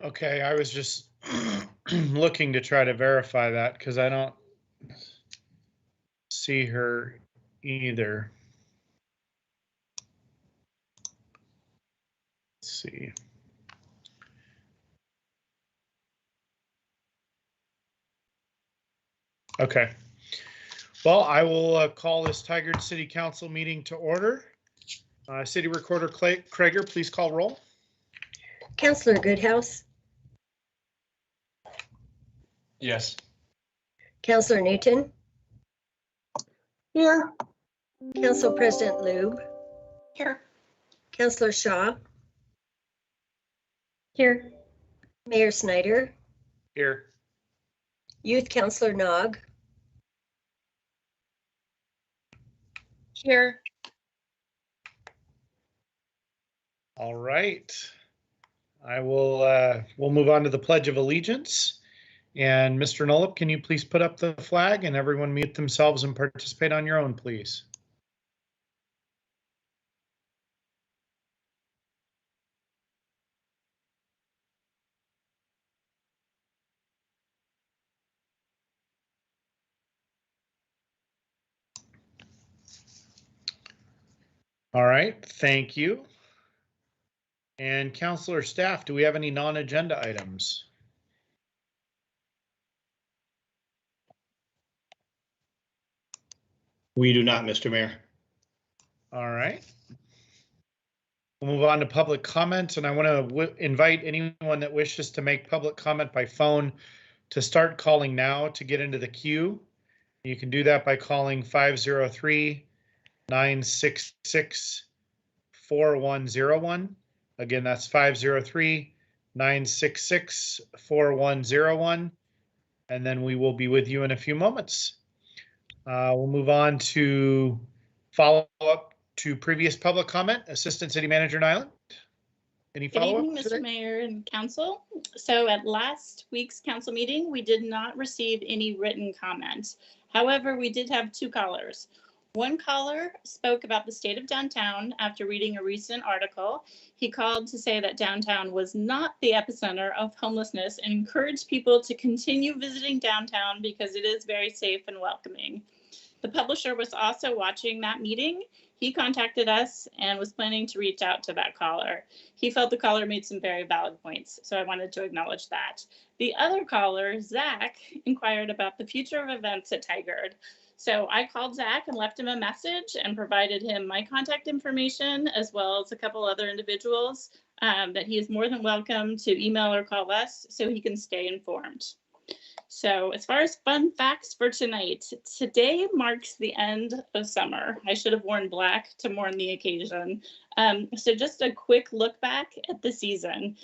Okay, I was just looking to try to verify that because I don't see her either. Let's see. Okay. Well, I will call this Tigard City Council meeting to order. City Recorder Krager, please call roll. Councillor Goodhouse. Yes. Councillor Newton. Here. Council President Lube. Here. Councillor Shaw. Here. Mayor Snyder. Here. Youth Councillor Nog. Here. All right. I will, we'll move on to the Pledge of Allegiance. And Mr. Nolip, can you please put up the flag and everyone mute themselves and participate on your own, please? All right, thank you. And Councilor Staff, do we have any non-agenda items? We do not, Mr. Mayor. All right. We'll move on to public comment, and I want to invite anyone that wishes to make public comment by phone to start calling now to get into the queue. You can do that by calling 503-966-4101. Again, that's 503-966-4101. And then we will be with you in a few moments. We'll move on to follow up to previous public comment. Assistant City Manager Nyland. Any follow-up? Good evening, Mr. Mayor and Council. So at last week's council meeting, we did not receive any written comments. However, we did have two callers. One caller spoke about the state of downtown after reading a recent article. He called to say that downtown was not the epicenter of homelessness and encouraged people to continue visiting downtown because it is very safe and welcoming. The publisher was also watching that meeting. He contacted us and was planning to reach out to that caller. He felt the caller made some very valid points, so I wanted to acknowledge that. The other caller, Zach, inquired about the future of events at Tigard. So I called Zach and left him a message and provided him my contact information, as well as a couple other individuals that he is more than welcome to email or call us so he can stay informed. So as far as fun facts for tonight, today marks the end of summer. I should have worn black to mourn the occasion. So just a quick look back at the season.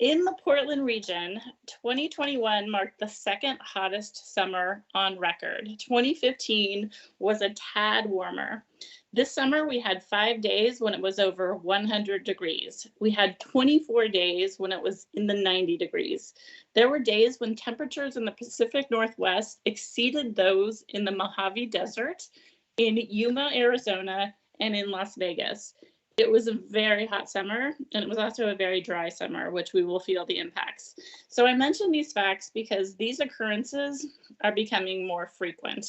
In the Portland region, 2021 marked the second hottest summer on record. 2015 was a tad warmer. This summer, we had 5 days when it was over 100 degrees. We had 24 days when it was in the 90 degrees. There were days when temperatures in the Pacific Northwest exceeded those in the Mojave Desert, in Yuma, Arizona, and in Las Vegas. It was a very hot summer, and it was also a very dry summer, which we will feel the impacts. So I mention these facts because these occurrences are becoming more frequent.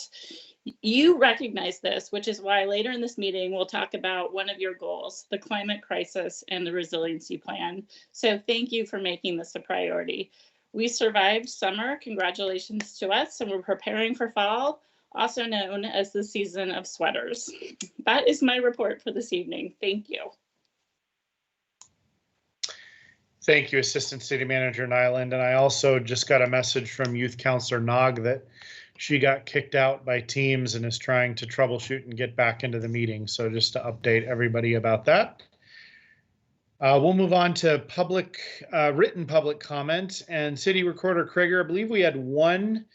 You recognize this, which is why later in this meeting, we'll talk about one of your goals, the climate crisis and the resiliency plan. So thank you for making this a priority. We survived summer, congratulations to us, and we're preparing for fall, also known as the season of sweaters. That is my report for this evening. Thank you. Thank you, Assistant City Manager Nyland. And I also just got a message from Youth Councilor Nog that she got kicked out by Teams and is trying to troubleshoot and get back into the meeting. So just to update everybody about that. We'll move on to written public comment, and City Recorder Krager, I believe we had one,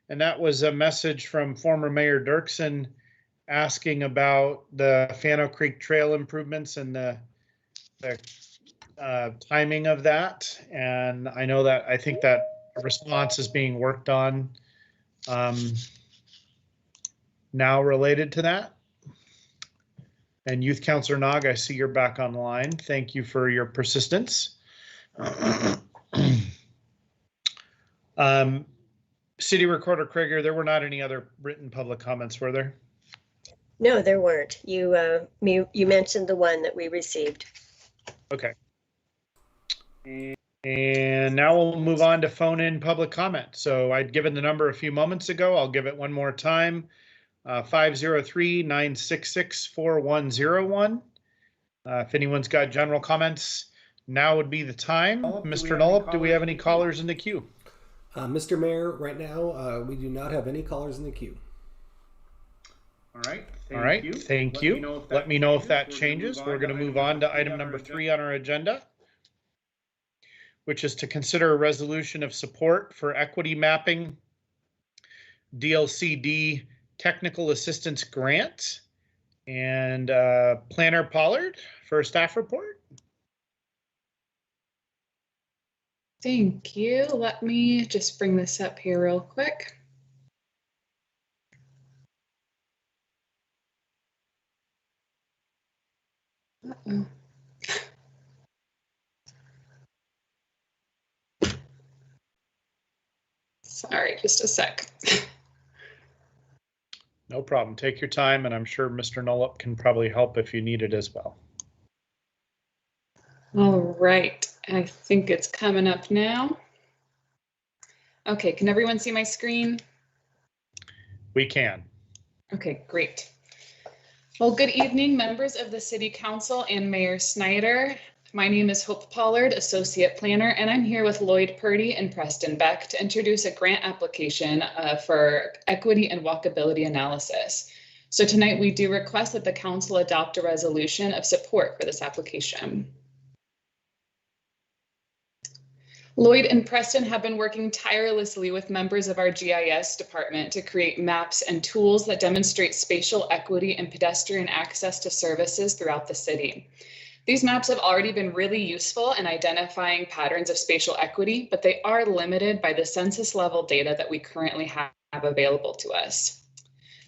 and that was a message from former Mayor Dirksen asking about the Fano Creek Trail improvements and the timing of that. And I know that I think that response is being worked on now related to that. And Youth Councilor Nog, I see you're back online. Thank you for your persistence. City Recorder Krieger, there were not any other written public comments, were there? No, there weren't. You mentioned the one that we received. Okay. And now we'll move on to phone-in public comment. So I'd given the number a few moments ago. I'll give it one more time. 503-966-4101. If anyone's got general comments, now would be the time. Mr. Nollup, do we have any callers in the queue? Mr. Mayor, right now, we do not have any callers in the queue. All right. Thank you. Let me know if that changes. We're going to move on to item number 3 on our agenda, which is to consider a resolution of support for equity mapping DLCD technical assistance grant. And Planner Pollard for a staff report. Thank you. Let me just bring this up here real quick. Uh-oh. Sorry, just a sec. No problem. Take your time, and I'm sure Mr. Nollup can probably help if you need it as well. All right, I think it's coming up now. Okay, can everyone see my screen? We can. Okay, great. Well, good evening, members of the City Council and Mayor Snyder. My name is Hope Pollard, Associate Planner, and I'm here with Lloyd Purdy and Preston Beck to introduce a grant application for equity and walkability analysis. So tonight we do request that the Council adopt a resolution of support for this application. Lloyd and Preston have been working tirelessly with members of our GIS department to create maps and tools that demonstrate spatial equity and pedestrian access to services throughout the city. These maps have already been really useful in identifying patterns of spatial equity, but they are limited by the census level data that we currently have available to us.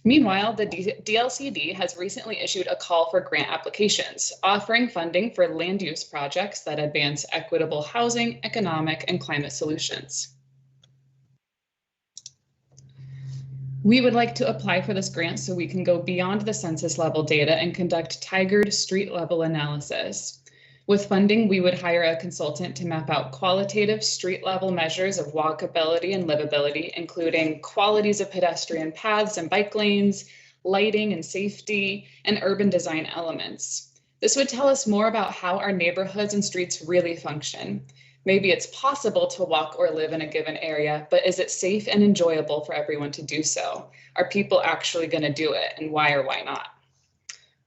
Meanwhile, the DLCD has recently issued a call for grant applications, offering funding for land use projects that advance equitable housing, economic, and climate solutions. We would like to apply for this grant so we can go beyond the census level data and conduct tigered street level analysis. With funding, we would hire a consultant to map out qualitative street level measures of walkability and livability, including qualities of pedestrian paths and bike lanes, lighting and safety, and urban design elements. This would tell us more about how our neighborhoods and streets really function. Maybe it's possible to walk or live in a given area, but is it safe and enjoyable for everyone to do so? Are people actually going to do it, and why or why not?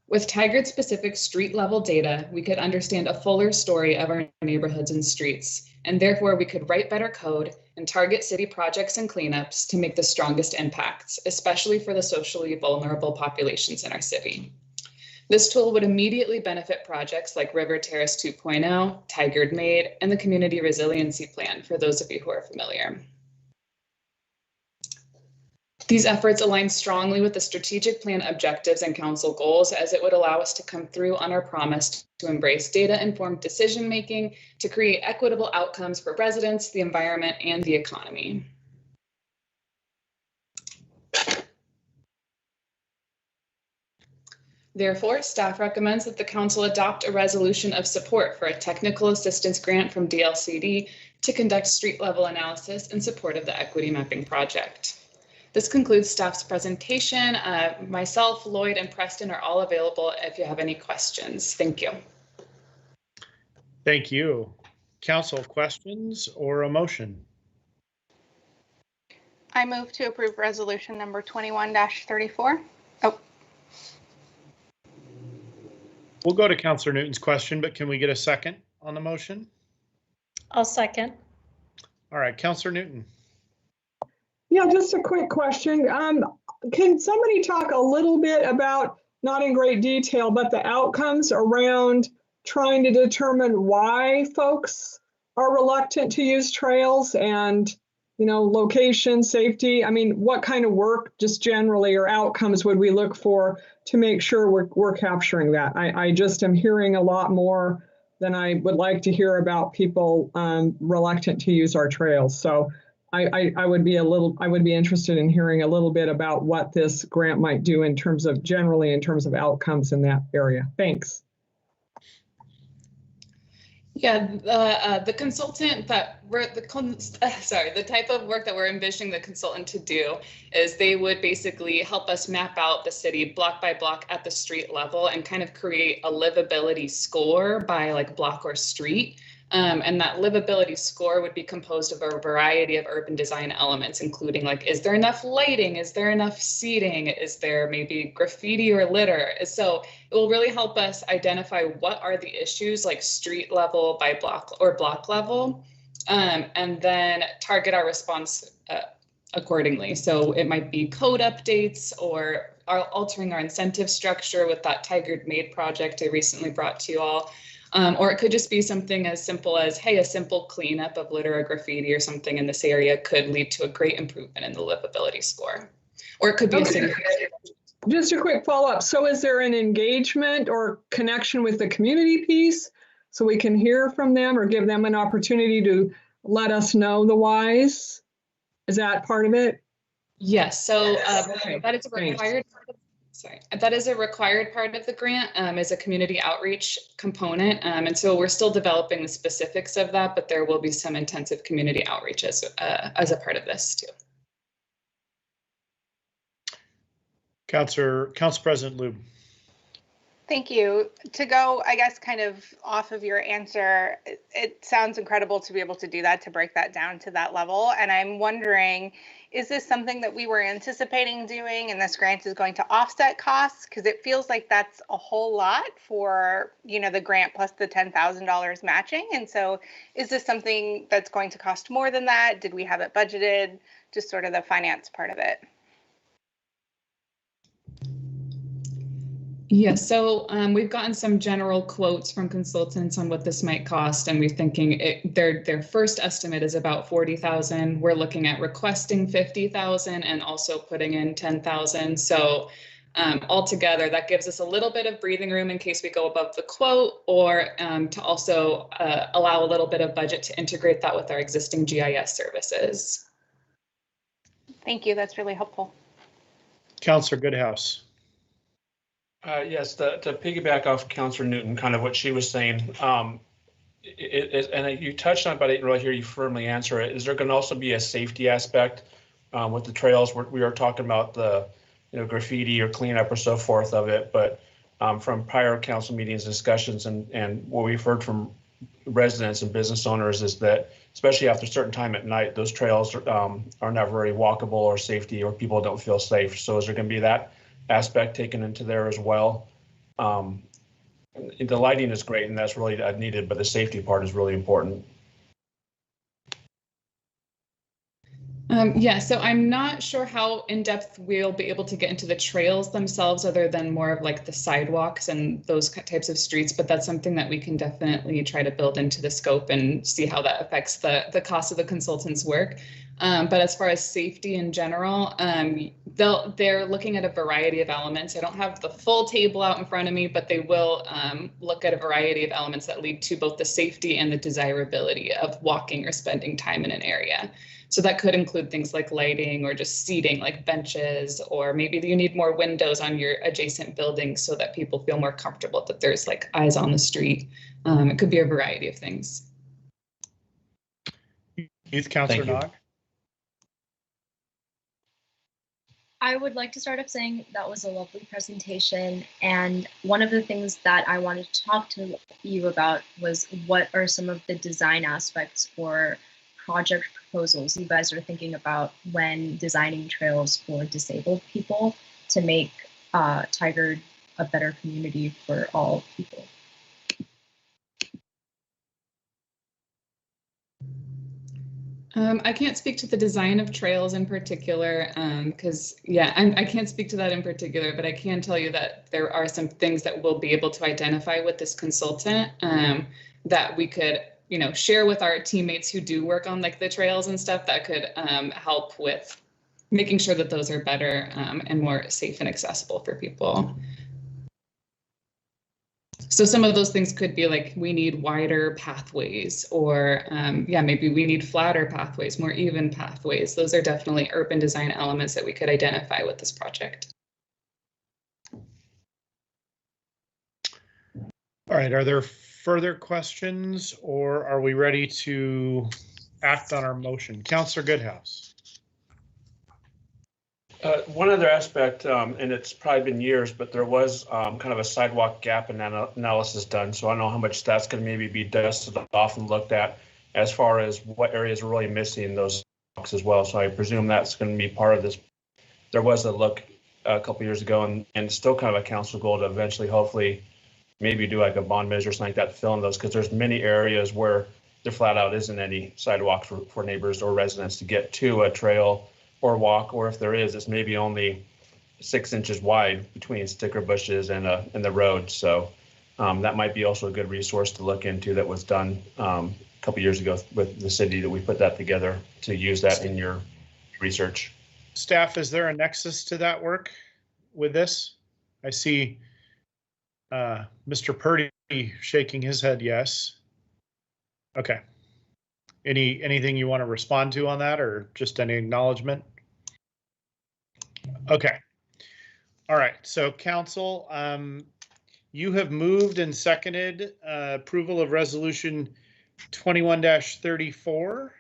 With Tigard-specific street-level data, we could understand a fuller story of our neighborhoods and streets, and therefore we could write better code and target city projects and cleanups to make the strongest impacts, especially for the socially vulnerable populations in our city. This tool would immediately benefit projects like River Terrace 2.0, Tigard Made, and the Community Resiliency Plan, for those of you who are familiar. These efforts align strongly with the strategic plan objectives and council goals, as it would allow us to come through on our promise to embrace data-informed decision-making to create equitable outcomes for residents, the environment, and the economy. Therefore, staff recommends that the council adopt a resolution of support for a technical assistance grant from DLCD to conduct street-level analysis in support of the equity mapping project. This concludes staff's presentation. Myself, Lloyd, and Preston are all available if you have any questions. Thank you. Thank you. Council, questions or a motion? I move to approve resolution number 21-34. Oh. We'll go to Councilor Newton's question, but can we get a second on the motion? I'll second. All right, Councilor Newton. Yeah, just a quick question. Can somebody talk a little bit about, not in great detail, but the outcomes around trying to determine why folks are reluctant to use trails and, you know, location, safety? I mean, what kind of work just generally or outcomes would we look for to make sure we're capturing that? I just am hearing a lot more than I would like to hear about people reluctant to use our trails. So I would be interested in hearing a little bit about what this grant might do in terms of outcomes in that area. Thanks. Yeah, the consultant that the type of work that we're envisioning the consultant to do is they would basically help us map out the city block by block at the street level and kind of create a livability score by like block or street. And that livability score would be composed of a variety of urban design elements, including like, is there enough lighting? Is there enough seating? Is there maybe graffiti or litter? So it will really help us identify what are the issues like street level by block or block level, and then target our response accordingly. So it might be code updates or altering our incentive structure with that Tiger Made project I recently brought to you all. Or it could just be something as simple as, hey, a simple cleanup of litter or graffiti or something in this area could lead to a great improvement in the livability score. Or it could be a city. Just a quick follow-up. So is there an engagement or connection with the community piece so we can hear from them or give them an opportunity to let us know the whys? Is that part of it? Yes. So Okay. that is a required part of, that is a required part of the grant, is a community outreach component. And so we're still developing the specifics of that, but there will be some intensive community outreach as a part of this too. Council President Lube. Thank you. To go, I guess, kind of off of your answer, it sounds incredible to be able to do that, to break that down to that level. And I'm wondering, is this something that we were anticipating doing and this grant is going to offset costs? Because it feels like that's a whole lot for, you know, the grant plus the $10,000 matching. And so is this something that's going to cost more than that? Did we have it budgeted? Just sort of the finance part of it. Yeah, so we've gotten some general quotes from consultants on what this might cost, and we're thinking their first estimate is about $40,000. We're looking at requesting $50,000 and also putting in $10,000. So altogether, that gives us a little bit of breathing room in case we go above the quote, or to also allow a little bit of budget to integrate that with our existing GIS services. Thank you. That's really helpful. Councilor Goodhouse. Yes, to piggyback off Councilor Newton, kind of what she was saying, and you touched on it, but I didn't really hear you firmly answer it. Is there going to also be a safety aspect with the trails? We are talking about the, you know, graffiti or cleanup or so forth of it, but from prior council meetings, discussions, and what we've heard from residents and business owners is that, especially after a certain time at night, those trails are not very walkable or safety, or people don't feel safe. So is there going to be that aspect taken into there as well? The lighting is great and that's really needed, but the safety part is really important. Yeah, so I'm not sure how in depth we'll be able to get into the trails themselves, other than more of like the sidewalks and those types of streets, but that's something that we can definitely try to build into the scope and see how that affects the cost of the consultant's work. But as far as safety in general, they're looking at a variety of elements. I don't have the full table out in front of me, but they will look at a variety of elements that lead to both the safety and the desirability of walking or spending time in an area. So that could include things like lighting or just seating, like benches, or maybe you need more windows on your adjacent buildings so that people feel more comfortable that there's like eyes on the street. It could be a variety of things. Youth Councilor Nog. I would like to start off saying that was a lovely presentation. And one of the things that I wanted to talk to you about was what are some of the design aspects or project proposals you guys are thinking about when designing trails for disabled people to make Tigard a better community for all people. I can't speak to the design of trails in particular, because I can't speak to that in particular, but I can tell you that there are some things that we'll be able to identify with this consultant that we could, you know, share with our teammates who do work on like the trails and stuff that could help with making sure that those are better and more safe and accessible for people. So some of those things could be like, we need wider pathways, or yeah, maybe we need flatter pathways, more even pathways. Those are definitely urban design elements that we could identify with this project. All right, are there further questions, or are we ready to act on our motion? Councillor Goodhouse. One other aspect, and it's probably been years, but there was kind of a sidewalk gap analysis done. So I don't know how much that's going to maybe be dusted off and looked at as far as what areas are really missing in those sidewalks as well. So I presume that's going to be part of this. There was a look a couple years ago, and it's still kind of a council goal to eventually, hopefully, maybe do like a bond measure or something like that to fill in those, because there's many areas where there flat out isn't any sidewalk for neighbors or residents to get to a trail or walk, or if there is, it's maybe only 6 inches wide between sticker bushes and the road. So that might be also a good resource to look into. That was done a couple years ago with the city, that we put that together to use that in your research. Staff, is there a nexus to that work with this? I see Mr. Purdy shaking his head yes. Okay. Anything you want to respond to on that, or just any acknowledgement? Okay. All right. So council, you have moved and seconded approval of resolution 21-34.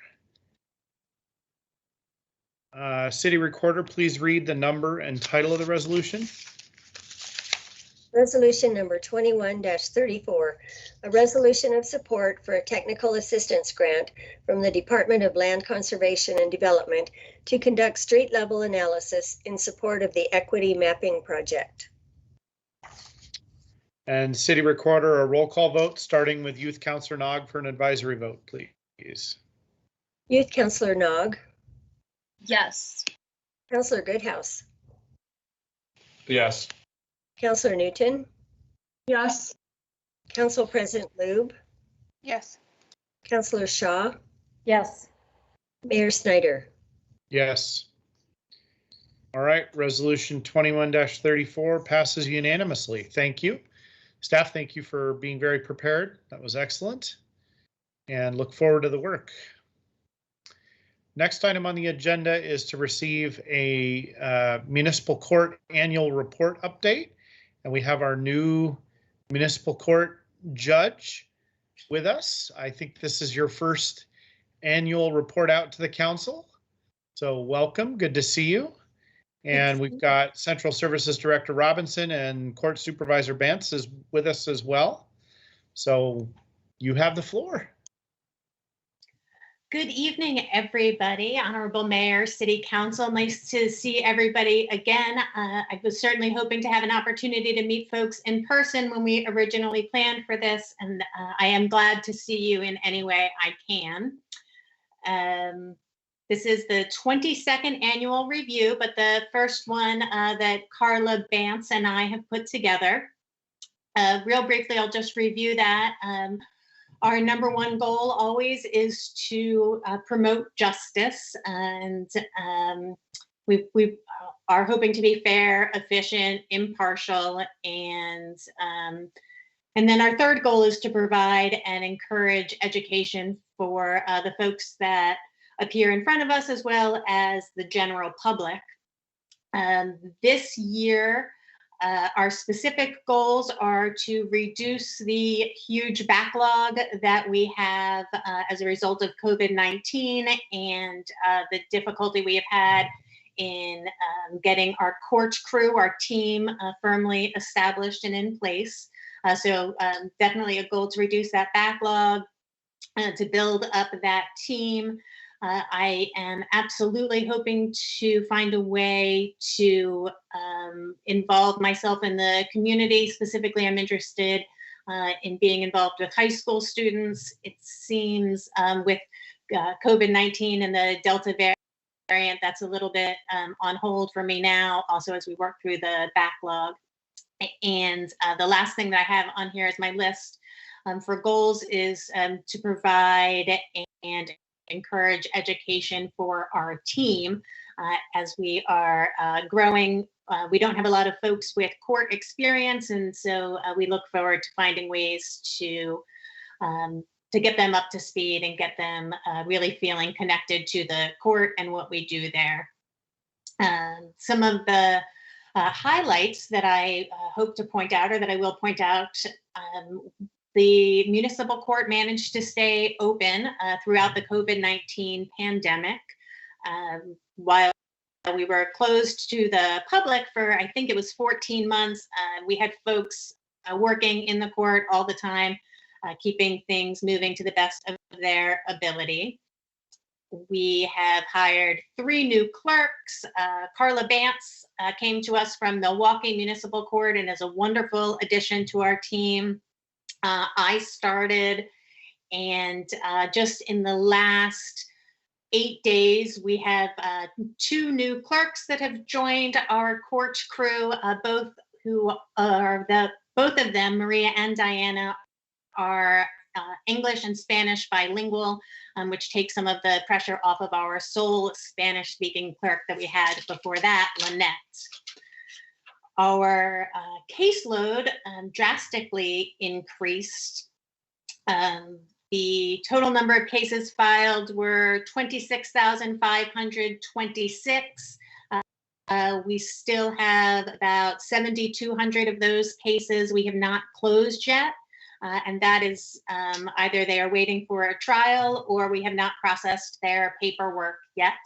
City Recorder, please read the number and title of the resolution. Resolution number 21-34, a resolution of support for a technical assistance grant from the Department of Land Conservation and Development to conduct street level analysis in support of the equity mapping project. And City Recorder, a roll call vote, starting with Youth Councillor Nog for an advisory vote, please. Youth Councillor Nog. Yes. Councillor Goodhouse. Yes. Councillor Newton. Yes. Council President Lube. Yes. Councillor Shaw. Yes. Mayor Snyder. Yes. All right, resolution 21-34 passes unanimously. Thank you. Staff, thank you for being very prepared. That was excellent. And look forward to the work. Next item on the agenda is to receive a Municipal Court annual report update. And we have our new Municipal Court judge with us. I think this is your first annual report out to the council. So welcome, good to see you. And we've got Central Services Director Robinson and Court Supervisor Bantz is with us as well. So you have the floor. Good evening, everybody. Honorable Mayor, City Council, nice to see everybody again. I was certainly hoping to have an opportunity to meet folks in person when we originally planned for this, and I am glad to see you in any way I can. This is the 22nd annual review, but the first one that Carla Bantz and I have put together. Real briefly, I'll just review that. Our number one goal always is to promote justice, and we are hoping to be fair, efficient, impartial, and then our third goal is to provide and encourage education for the folks that appear in front of us, as well as the general public. This year, our specific goals are to reduce the huge backlog that we have as a result of COVID-19 and the difficulty we have had in getting our court crew, our team firmly established and in place. So definitely a goal to reduce that backlog, to build up that team. I am absolutely hoping to find a way to involve myself in the community. Specifically, I'm interested in being involved with high school students. It seems with COVID-19 and the Delta variant, that's a little bit on hold for me now, also as we work through the backlog. And the last thing that I have on here is my list for goals is to provide and encourage education for our team as we are growing we don't have a lot of folks with court experience, and so we look forward to finding ways to get them up to speed and get them really feeling connected to the court and what we do there. Some of the highlights that I hope to point out, or that I will point out, the Municipal Court managed to stay open throughout the COVID-19 pandemic. While we were closed to the public for, I think it was 14 months, we had folks working in the court all the time, keeping things moving to the best of their ability. We have hired 3 new clerks. Carla Bance came to us from Milwaukee Municipal Court and is a wonderful addition to our team. I started, and just in the last 8 days, we have 2 new clerks that have joined our court crew. Both of them, Maria and Diana, are English and Spanish bilingual, which takes some of the pressure off of our sole Spanish-speaking clerk that we had before that, Lynette. Our caseload drastically increased. The total number of cases filed were 26,526. We still have about 7,200 of those cases we have not closed yet. And that is either they are waiting for a trial or we have not processed their paperwork yet.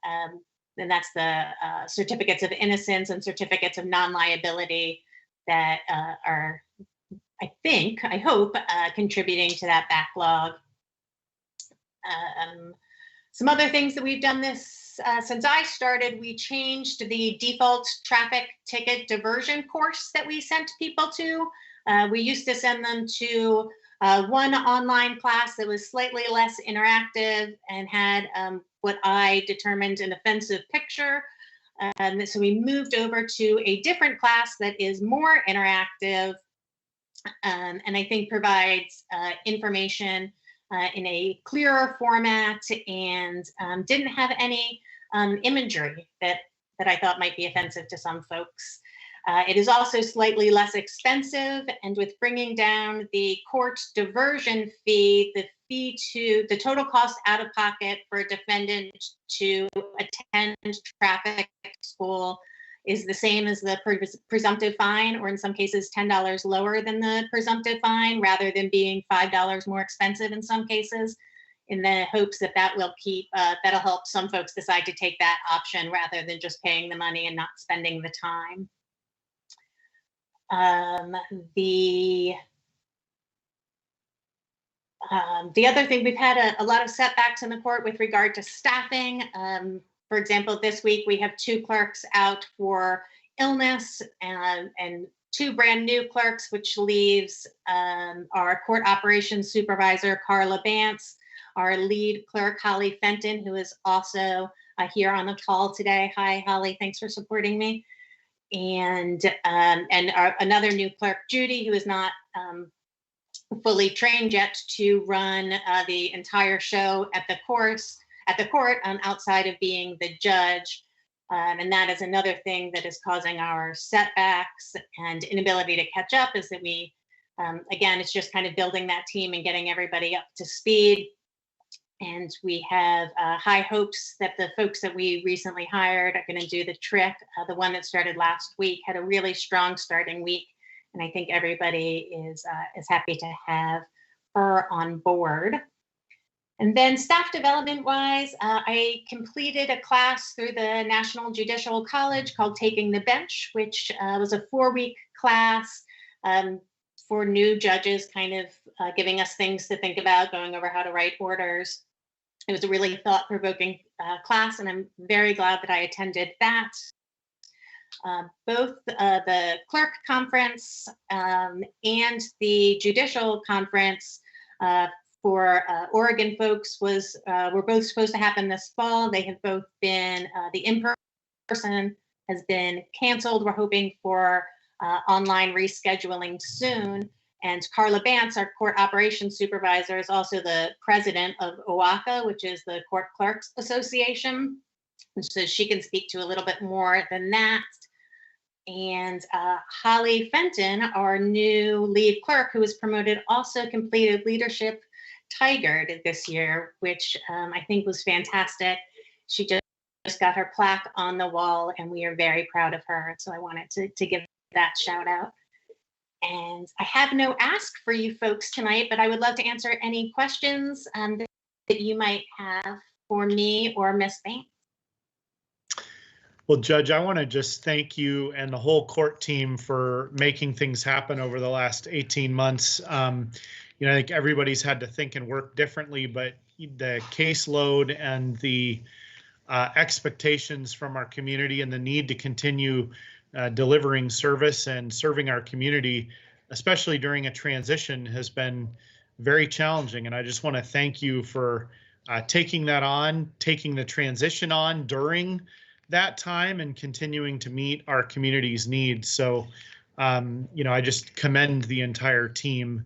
And that's the certificates of innocence and certificates of non-liability that are, I hope, contributing to that backlog. Some other things that we've done since I started, we changed the default traffic ticket diversion course that we sent people to. We used to send them to one online class that was slightly less interactive and had what I determined an offensive picture. So we moved over to a different class that is more interactive and I think provides information in a clearer format and didn't have any imagery that I thought might be offensive to some folks. It is also slightly less expensive, and with bringing down the court diversion fee, the total cost out of pocket for a defendant to attend traffic school is the same as the presumptive fine, or in some cases $10 lower than the presumptive fine, rather than being $5 more expensive in some cases, in the hopes that that'll help some folks decide to take that option rather than just paying the money and not spending the time. The other thing, we've had a lot of setbacks in the court with regard to staffing. For example, this week we have 2 clerks out for illness and 2 brand new clerks, which leaves our court operations supervisor, Carla Bance, our lead clerk, Holly Fenton, who is also here on the call today. Hi, Holly, thanks for supporting me. And another new clerk, Judy, who is not fully trained yet to run the entire show at the court outside of being the judge. And that is another thing that is causing our setbacks and inability to catch up, is that we, again, it's just kind of building that team and getting everybody up to speed. And we have high hopes that the folks that we recently hired are going to do the trick. The one that started last week had a really strong starting week, and I think everybody is happy to have her on board. And then staff development wise, I completed a class through the National Judicial College called Taking the Bench, which was a 4-week class for new judges, kind of giving us things to think about, going over how to write orders. It was a really thought-provoking class, and I'm very glad that I attended that. Both the clerk conference and the judicial conference for Oregon folks were both supposed to happen this fall. They have both been, the in-person has been canceled. We're hoping for online rescheduling soon. And Carla Bance, our court operations supervisor, is also the president of OACA, which is the Court Clerks Association. And so she can speak to a little bit more than that. And Holly Fenton, our new lead clerk, who was promoted, also completed Leadership Tigered this year, which I think was fantastic. She just got her plaque on the wall, and we are very proud of her. So I wanted to give that shout out. And I have no ask for you folks tonight, but I would love to answer any questions that you might have for me or Miss Banks. Well, Judge, I want to just thank you and the whole court team for making things happen over the last 18 months. You know, I think everybody's had to think and work differently, but the caseload and the expectations from our community and the need to continue delivering service and serving our community, especially during a transition, has been very challenging. And I just want to thank you for taking that on, taking the transition on during that time and continuing to meet our community's needs. So, you know, I just commend the entire team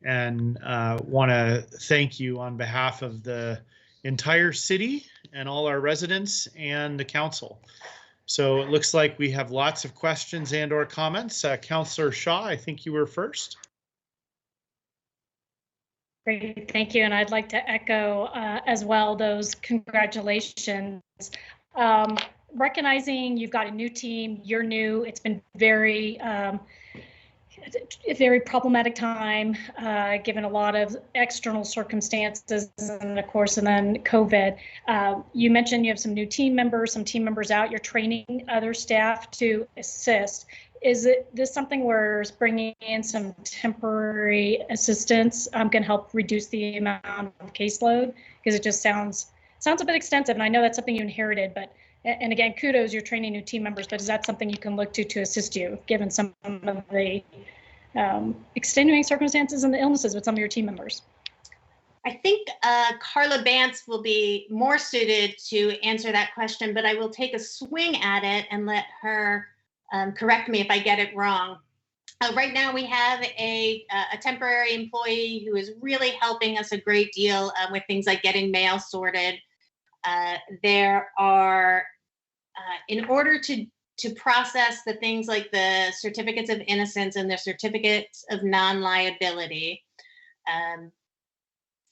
and want to thank you on behalf of the entire city and all our residents and the council. So it looks like we have lots of questions and or comments. Councillor Shaw, I think you were first. Great, thank you. And I'd like to echo as well those congratulations. Recognizing you've got a new team, you're new, it's been a very problematic time, given a lot of external circumstances and of course, and then COVID. You mentioned you have some new team members out, you're training other staff to assist. Is this something where bringing in some temporary assistance can help reduce the amount of caseload? Because it just sounds a bit extensive, and I know that's something you inherited, but and again, kudos, you're training new team members, but is that something you can look to assist you, given some of the extenuating circumstances and the illnesses with some of your team members? I think Carla Bance will be more suited to answer that question, but I will take a swing at it and let her correct me if I get it wrong. Right now we have a temporary employee who is really helping us a great deal with things like getting mail sorted. There are, in order to process the things like the certificates of innocence and the certificates of non-liability,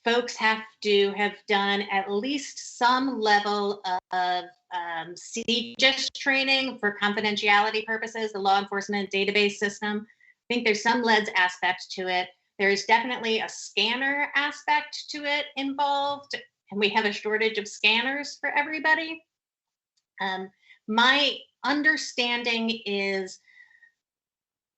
folks have to have done at least some level of CGIS training for confidentiality purposes, the law enforcement database system. I think there's some LEDS aspect to it. There's definitely a scanner aspect to it involved, and we have a shortage of scanners for everybody. My understanding is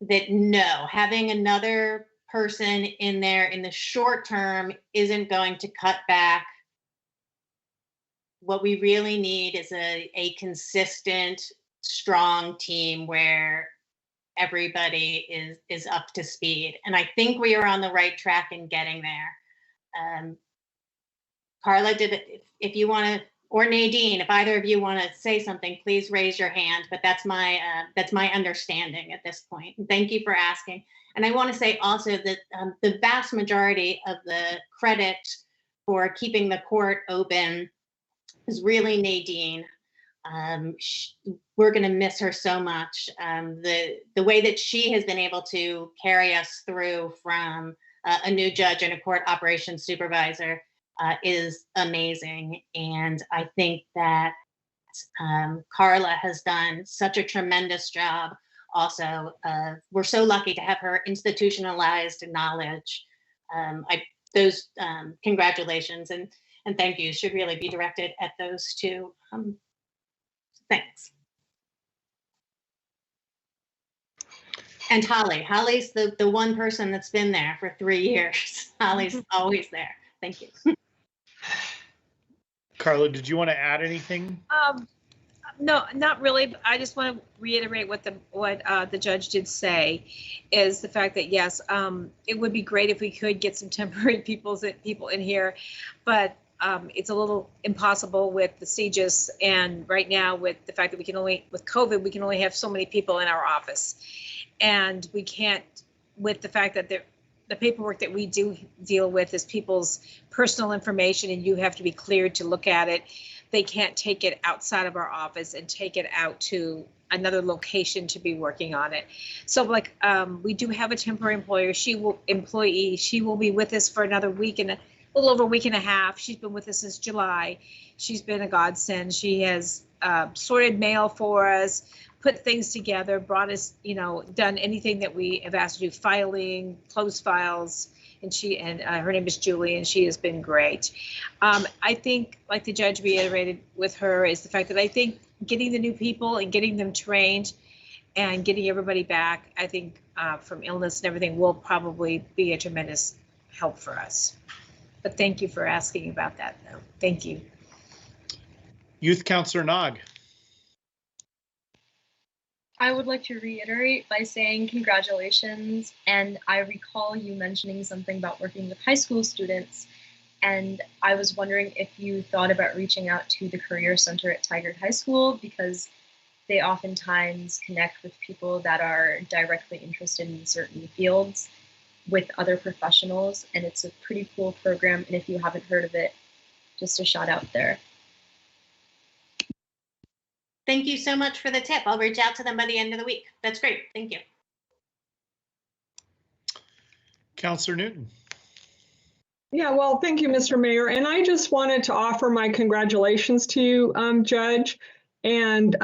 that no, having another person in there in the short term isn't going to cut back. What we really need is a consistent, strong team where everybody is up to speed. And I think we are on the right track in getting there. Carla, if you want to, or Nadine, if either of you want to say something, please raise your hand. But that's my understanding at this point. And thank you for asking. And I want to say also that the vast majority of the credit for keeping the court open is really Nadine. We're going to miss her so much. The way that she has been able to carry us through from a new judge and a court operations supervisor is amazing. And I think that Carla has done such a tremendous job. Also, we're so lucky to have her institutionalized knowledge. Those congratulations and thank you should really be directed at those two. Thanks. And Holly's the one person that's been there for 3 years. Holly's always there. Thank you. Carla, did you want to add anything? No, not really. I just want to reiterate what the judge did say, is the fact that yes, it would be great if we could get some temporary people in here, but it's a little impossible with the CGIS, and right now with the fact that with COVID we can only have so many people in our office, and we can't, with the fact that the paperwork that we do deal with is people's personal information, and you have to be cleared to look at it. they can't take it outside of our office and take it out to another location to be working on it. So like we do have a temporary employee. She will be with us for another week and a little over a week and a half. She's been with us since July. She's been a godsend. She has sorted mail for us, put things together, brought us, done anything that we have asked to do, filing, close files. And her name is Julie, and she has been great. I think, like the judge reiterated with her, is the fact that I think getting the new people and getting them trained and getting everybody back, I think from illness and everything will probably be a tremendous help for us. But thank you for asking about that, though. Thank you. Youth Counselor Nog. I would like to reiterate by saying congratulations. And I recall you mentioning something about working with high school students. And I was wondering if you thought about reaching out to the Career Center at Tigard High School, because they oftentimes connect with people that are directly interested in certain fields with other professionals. And it's a pretty cool program. And if you haven't heard of it, just a shout out there. Thank you so much for the tip. I'll reach out to them by the end of the week. That's great. Thank you. Counselor Newton. Yeah, well, thank you, Mr. Mayor. And I just wanted to offer my congratulations to you, Judge, and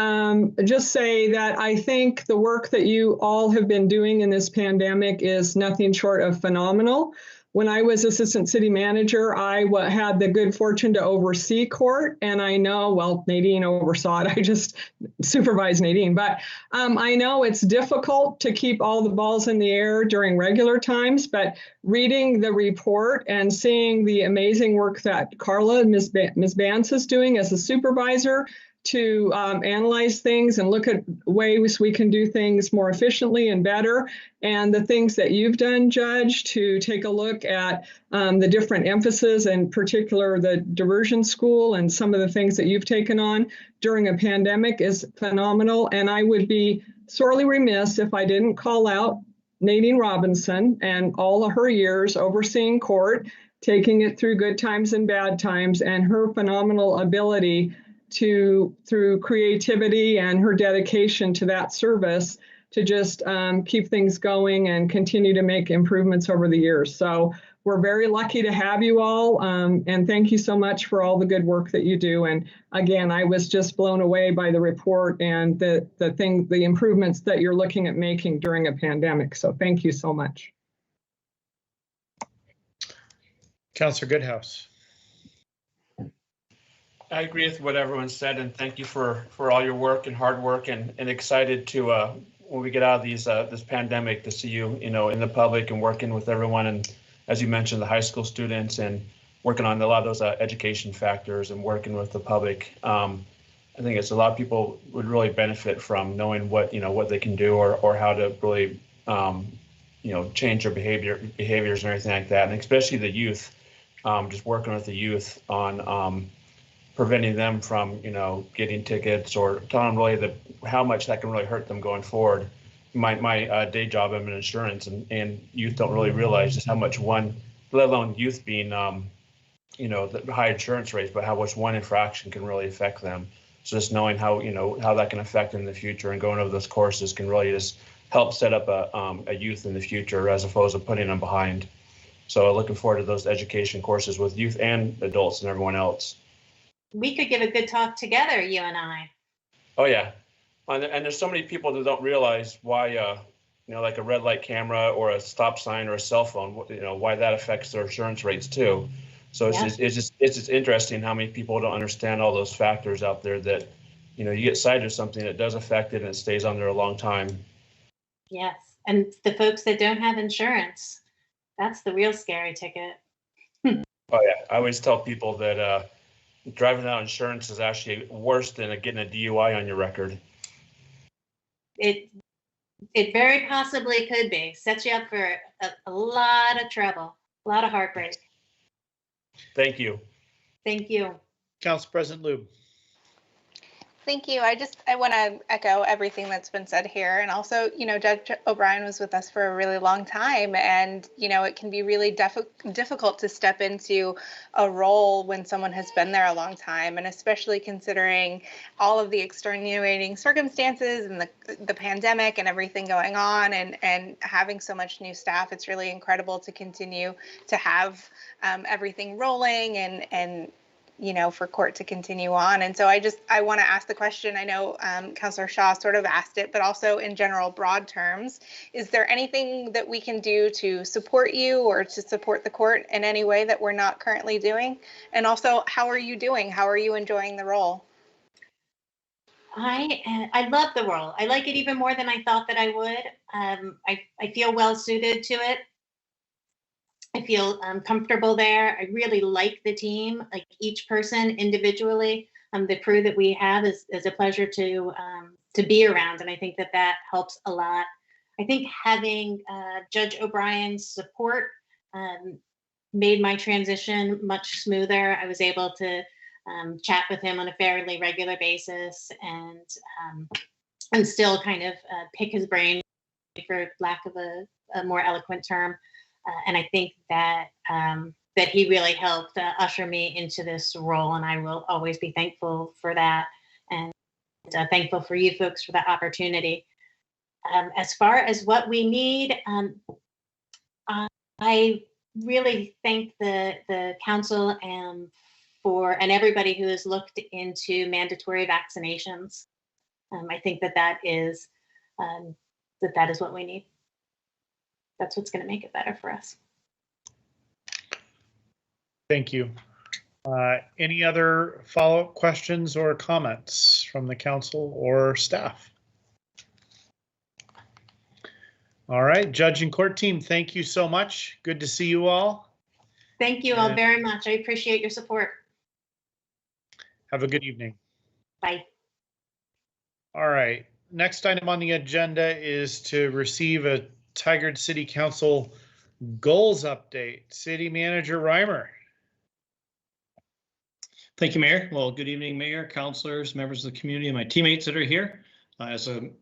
just say that I think the work that you all have been doing in this pandemic is nothing short of phenomenal. When I was assistant city manager, I had the good fortune to oversee court, and I know, well, Nadine oversaw it. I just supervised Nadine, but I know it's difficult to keep all the balls in the air during regular times, but reading the report and seeing the amazing work that Carla and Ms. Bance is doing as a supervisor to analyze things and look at ways we can do things more efficiently and better. And the things that you've done, Judge, to take a look at the different emphasis, and particular the diversion school and some of the things that you've taken on during a pandemic is phenomenal. And I would be sorely remiss if I didn't call out Nadine Robinson and all of her years overseeing court, taking it through good times and bad times, and her phenomenal ability to, through creativity and her dedication to that service, to just keep things going and continue to make improvements over the years. So we're very lucky to have you all, and thank you so much for all the good work that you do. And again, I was just blown away by the report and the improvements that you're looking at making during a pandemic. So thank you so much. Counselor Goodhouse. I agree with what everyone said, and thank you for all your work and hard work, and excited to when we get out of these this pandemic to see you in the public and working with everyone, and as you mentioned, the high school students, and working on a lot of those education factors and working with the public. I think it's a lot of people would really benefit from knowing what they can do or how to really change their behaviors and everything like that, and especially the youth. Just working with the youth on preventing them from, getting tickets, or telling them really how much that can really hurt them going forward. My day job, I'm in insurance, and youth don't really realize just how much one, let alone youth being, the high insurance rates, but how much one infraction can really affect them. So just knowing how, how that can affect them in the future, and going over those courses can really just help set up a youth in the future, as opposed to putting them behind. So looking forward to those education courses with youth and adults and everyone else. We could give a good talk together, you and I. Oh yeah, and there's so many people that don't realize why, like a red light camera or a stop sign or a cell phone, why that affects their insurance rates too. So it's just interesting how many people don't understand all those factors out there that, you get cited as something that does affect it and it stays on there a long time. Yes, and the folks that don't have insurance, that's the real scary ticket. Oh yeah, I always tell people that driving without insurance is actually worse than getting a DUI on your record. It very possibly could be. Sets you up for a lot of trouble, a lot of heartbreak. Thank you. Thank you. Council President Lube. Thank you. I want to echo everything that's been said here. And also, Judge O'Brien was with us for a really long time. And, it can be really difficult to step into a role when someone has been there a long time. And especially considering all of the extenuating circumstances and the pandemic and everything going on and having so much new staff, it's really incredible to continue to have everything rolling and for court to continue on. And so I want to ask the question, I know Councillor Shaw sort of asked it, but also in general, broad terms, is there anything that we can do to support you or to support the court in any way that we're not currently doing? And also, how are you doing? How are you enjoying the role? I love the role. I like it even more than I thought that I would. I feel well suited to it. I feel comfortable there. I really like the team, like each person individually. The crew that we have is a pleasure to be around, and I think that helps a lot. I think having Judge O'Brien's support made my transition much smoother. I was able to chat with him on a fairly regular basis and still kind of pick his brain, for lack of a more eloquent term. And I think that he really helped usher me into this role, and I will always be thankful for that, and thankful for you folks for that opportunity. As far as what we need, I really thank the council and everybody who has looked into mandatory vaccinations. I think that is what we need. That's what's going to make it better for us. Thank you. Any other follow-up questions or comments from the council or staff? All right, judge and court team, thank you so much. Good to see you all. Thank you all very much. I appreciate your support. Have a good evening. Bye. All right, next item on the agenda is to receive a Tigard City Council goals update. City Manager Reimer. Thank you, Mayor. Well, good evening, Mayor, councilors, members of the community, and my teammates that are here. As the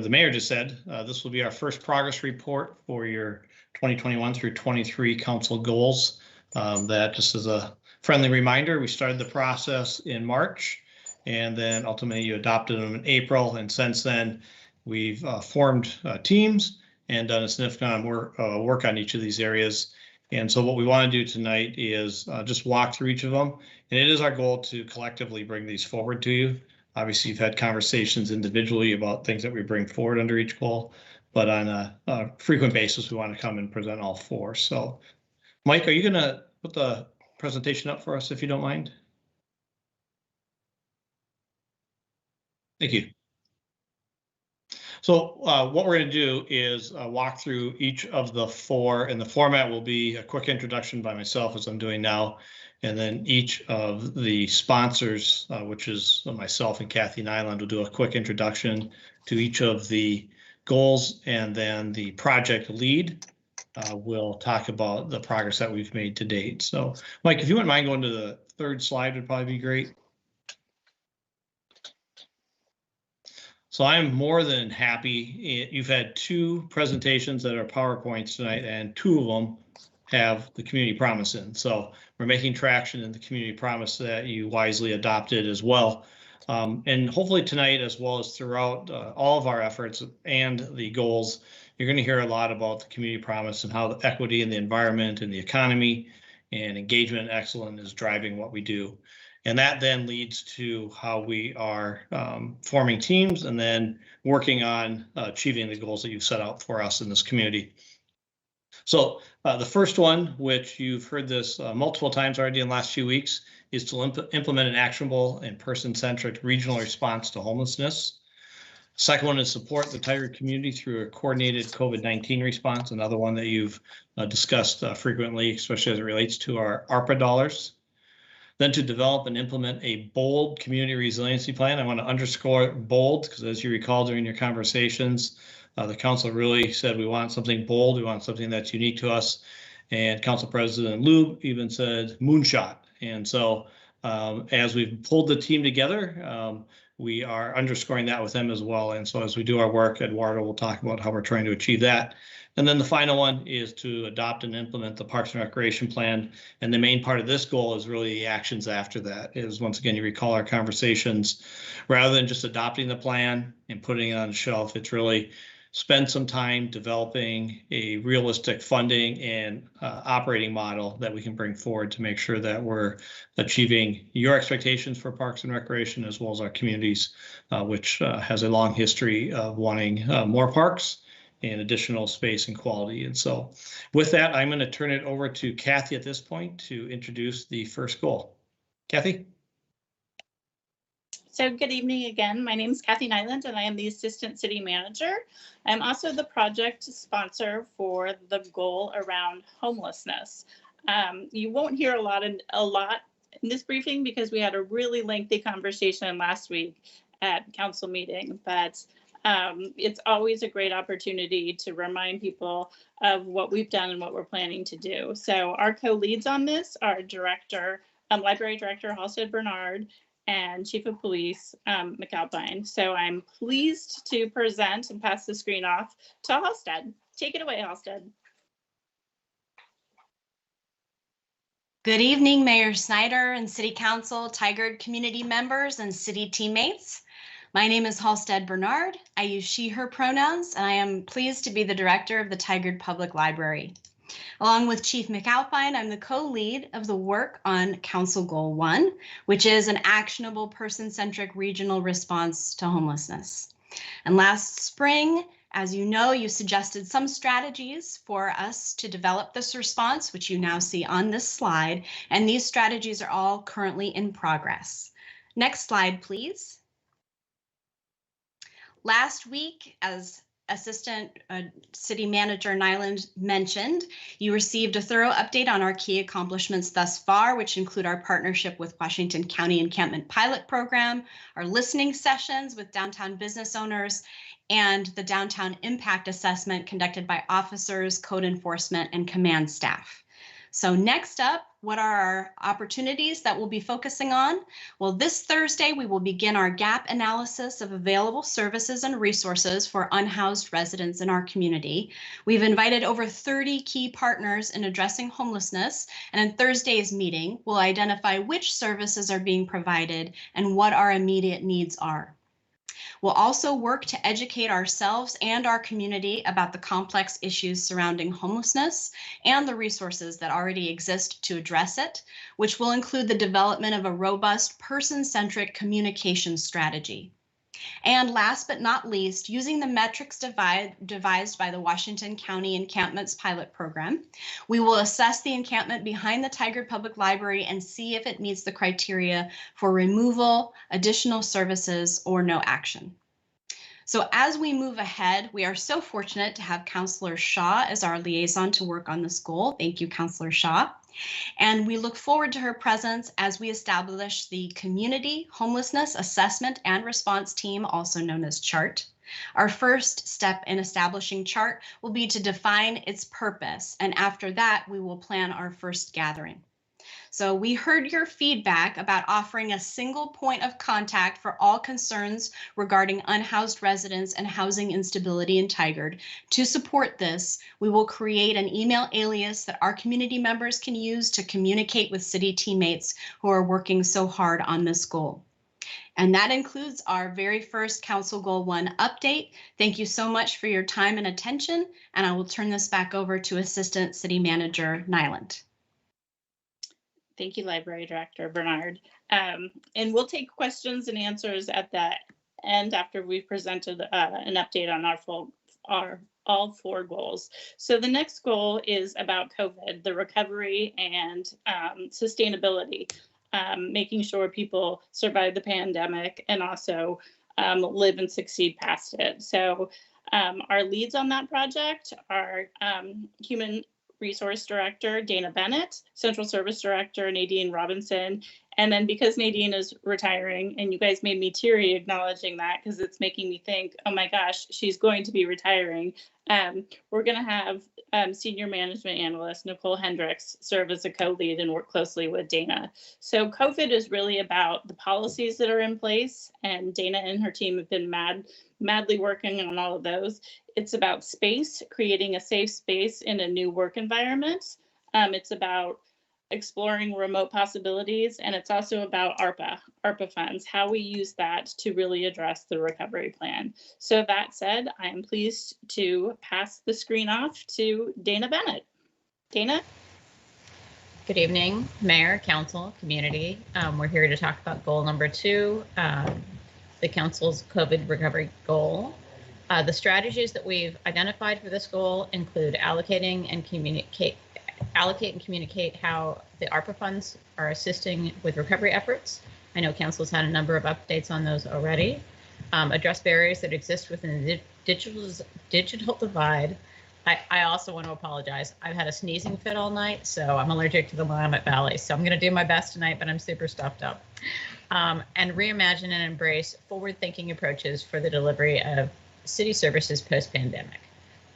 mayor just said, this will be our first progress report for your 2021 through 23 council goals. That just as a friendly reminder, we started the process in March, and then ultimately you adopted them in April, and since then we've formed teams and done a significant work on each of these areas. And so what we want to do tonight is just walk through each of them. And it is our goal to collectively bring these forward to you. Obviously, you've had conversations individually about things that we bring forward under each goal, but on a frequent basis, we want to come and present all four. So, Mike, are you going to put the presentation up for us, if you don't mind? Thank you. So what we're going to do is walk through each of the four, and the format will be a quick introduction by myself, as I'm doing now, and then each of the sponsors, which is myself and Kathy Nyland, will do a quick introduction to each of the goals, and then the project lead will talk about the progress that we've made to date. So, Mike, if you wouldn't mind going to the third slide, would probably be great. So I'm more than happy. You've had two presentations that are PowerPoints tonight, and two of them have the community promise in. So we're making traction in the community promise that you wisely adopted as well. And hopefully tonight, as well as throughout all of our efforts and the goals, you're going to hear a lot about the community promise and how the equity in the environment and the economy and engagement and excellence is driving what we do. And that then leads to how we are forming teams and then working on achieving the goals that you've set out for us in this community. So the first one, which you've heard this multiple times already in the last few weeks, is to implement an actionable and person-centric regional response to homelessness. Second one is support the Tigard community through a coordinated COVID-19 response, another one that you've discussed frequently, especially as it relates to our ARPA dollars. Then to develop and implement a bold community resiliency plan. I want to underscore bold because, as you recall during your conversations, the council really said we want something bold, we want something that's unique to us. And Council President Lube even said moonshot. And so As we've pulled the team together, we are underscoring that with them as well. And so as we do our work, Eduardo will talk about how we're trying to achieve that. And then the final one is to adopt and implement the Parks and Recreation Plan. And the main part of this goal is really the actions after that. Is once again, you recall our conversations, rather than just adopting the plan and putting it on the shelf, it's really spend some time developing a realistic funding and operating model that we can bring forward to make sure that we're achieving your expectations for Parks and Recreation as well as our communities, which has a long history of wanting more parks and additional space and quality. And so with that, I'm going to turn it over to Kathy at this point to introduce the first goal. Kathy? So good evening again. My name is Kathy Nyland and I am the Assistant City Manager. I'm also the project sponsor for the goal around homelessness. You won't hear a lot in this briefing because we had a really lengthy conversation last week at council meeting, but it's always a great opportunity to remind people of what we've done and what we're planning to do. So our co-leads on this are Library Director Halstead Bernard and Chief of Police McAlpine. So I'm pleased to present and pass the screen off to Halstead. Take it away, Halstead. Good evening, Mayor Snyder and City Council, Tigard community members, and city teammates. My name is Halstead Bernard. I use she, her pronouns, and I am pleased to be the director of the Tigard Public Library. Along with Chief McAlpine, I'm the co-lead of the work on Council Goal 1, which is an actionable person-centric regional response to homelessness. And last spring, as you know, you suggested some strategies for us to develop this response, which you now see on this slide, and these strategies are all currently in progress. Next slide, please. Last week, as Assistant City Manager Nyland mentioned, you received a thorough update on our key accomplishments thus far, which include our partnership with Washington County Encampment Pilot Program, our listening sessions with downtown business owners, and the downtown impact assessment conducted by officers, code enforcement, and command staff. So next up, what are our opportunities that we'll be focusing on? Well, this Thursday, we will begin our gap analysis of available services and resources for unhoused residents in our community. We've invited over 30 key partners in addressing homelessness, and in Thursday's meeting, we'll identify which services are being provided and what our immediate needs are. We'll also work to educate ourselves and our community about the complex issues surrounding homelessness and the resources that already exist to address it, which will include the development of a robust person-centric communication strategy. And last but not least, using the metrics devised by the Washington County Encampments Pilot Program, we will assess the encampment behind the Tigard Public Library and see if it meets the criteria for removal, additional services, or no action. So as we move ahead, we are so fortunate to have Councillor Shaw as our liaison to work on this goal. Thank you, Councillor Shaw. And we look forward to her presence as we establish the Community Homelessness Assessment and Response Team, also known as CHART. Our first step in establishing CHART will be to define its purpose, and after that, we will plan our first gathering. So we heard your feedback about offering a single point of contact for all concerns regarding unhoused residents and housing instability in Tigard. To support this, we will create an email alias that our community members can use to communicate with city teammates who are working so hard on this goal. And that includes our very first Council Goal 1 update. Thank you so much for your time and attention, and I will turn this back over to Assistant City Manager Nyland. Thank you, Library Director Bernard. And we'll take questions and answers at the end after we've presented an update on all four goals. So the next goal is about COVID, the recovery and sustainability, making sure people survive the pandemic and also live and succeed past it. So our leads on that project are Human Resource Director Dana Bennett, Central Service Director Nadine Robinson, And then because Nadine is retiring, and you guys made me teary acknowledging that because it's making me think, oh my gosh, she's going to be retiring. We're going to have Senior Management Analyst Nicole Hendricks serve as a co-lead and work closely with Dana. So COVID is really about the policies that are in place, and Dana and her team have been madly working on all of those. It's about space, creating a safe space in a new work environment. It's about exploring remote possibilities, and it's also about ARPA funds, how we use that to really address the recovery plan. So that said, I am pleased to pass the screen off to Dana Bennett. Dana? Good evening, Mayor, Council, community. We're here to talk about goal number 2, the Council's COVID recovery goal. The strategies that we've identified for this goal include allocate and communicate how the ARPA funds are assisting with recovery efforts. I know Council's had a number of updates on those already. Address barriers that exist within the digital divide. I also want to apologize. I've had a sneezing fit all night, so I'm allergic to the Willamette Valley. So I'm going to do my best tonight, but I'm super stuffed up. And reimagine and embrace forward-thinking approaches for the delivery of city services post-pandemic.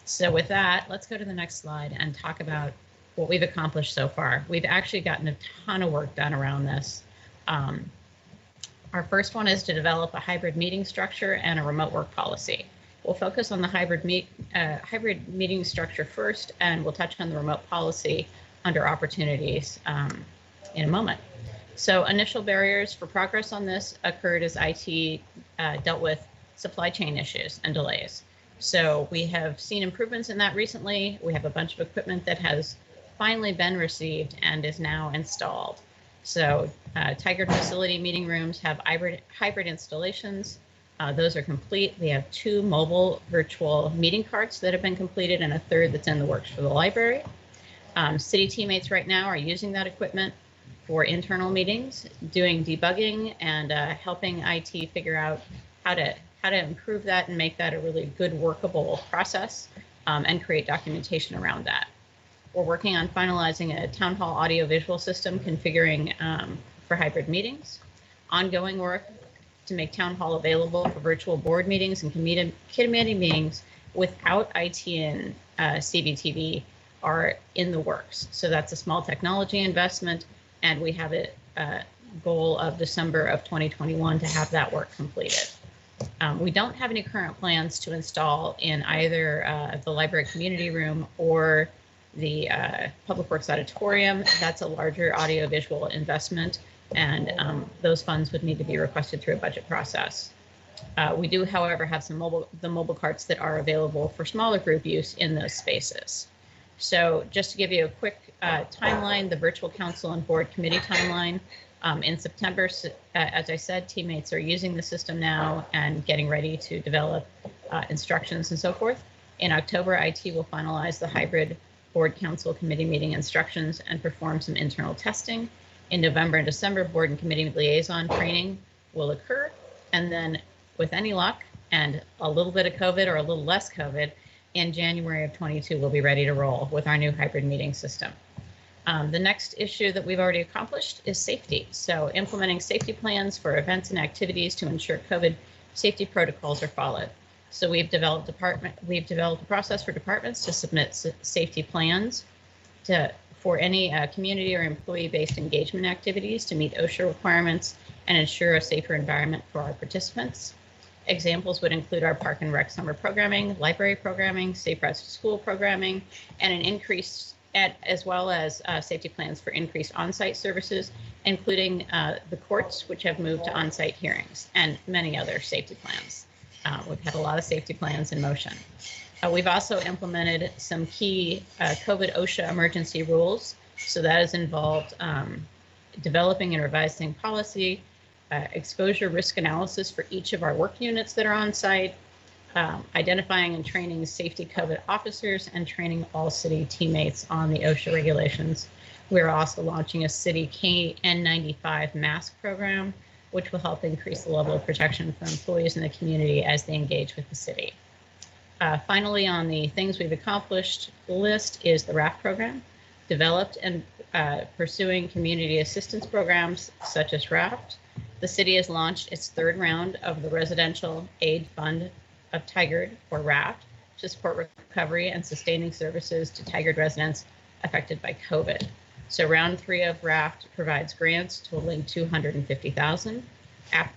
So with that, let's go to the next slide and talk about what we've accomplished so far. We've actually gotten a ton of work done around this. Our first one is to develop a hybrid meeting structure and a remote work policy. We'll focus on the hybrid meeting structure first, and we'll touch on the remote policy under opportunities in a moment. So initial barriers for progress on this occurred as IT dealt with supply chain issues and delays. So we have seen improvements in that recently. We have a bunch of equipment that has finally been received and is now installed. So Tiger facility meeting rooms have hybrid installations. Those are complete. We have 2 mobile virtual meeting carts that have been completed and a 3rd that's in the works for the library. City teammates right now are using that equipment for internal meetings, doing debugging and helping IT figure out how to improve that and make that a really good workable process and create documentation around that. We're working on finalizing a town hall audio-visual system configuring for hybrid meetings. Ongoing work to make town hall available for virtual board meetings and committee meetings without IT and CBTV are in the works. So that's a small technology investment, and we have a goal of December of 2021 to have that work completed. We don't have any current plans to install in either the library community room or the Public Works Auditorium. That's a larger audiovisual investment, and those funds would need to be requested through a budget process. We do, however, have some mobile carts that are available for smaller group use in those spaces. So just to give you a quick timeline, the virtual council and board committee timeline. In September, as I said, teammates are using the system now and getting ready to develop instructions and so forth. In October, IT will finalize the hybrid board council committee meeting instructions and perform some internal testing. In November and December, board and committee liaison training will occur. And then with any luck and a little bit of COVID or a little less COVID, in January of 22, we'll be ready to roll with our new hybrid meeting system. The next issue that we've already accomplished is safety. So implementing safety plans for events and activities to ensure COVID safety protocols are followed. So we've developed a process for departments to submit safety plans for any community or employee-based engagement activities to meet OSHA requirements and ensure a safer environment for our participants. Examples would include our Park and Rec summer programming, library programming, safe routes to school programming, and an increase as well as safety plans for increased on-site services, including the courts, which have moved to on-site hearings, and many other safety plans. We've had a lot of safety plans in motion. We've also implemented some key COVID OSHA emergency rules. So that has involved developing and revising policy, exposure risk analysis for each of our work units that are on site, identifying and training safety COVID officers, and training all city teammates on the OSHA regulations. We're also launching a city KN95 mask program, which will help increase the level of protection for employees in the community as they engage with the city. Finally, on the things we've accomplished list is the RAF program. developed and pursuing community assistance programs such as RAFT. The city has launched its third round of the Residential Aid Fund of Tigard, or RAFT, to support recovery and sustaining services to Tigard residents affected by COVID. So round 3 of RAFT provides grants totaling $250,000.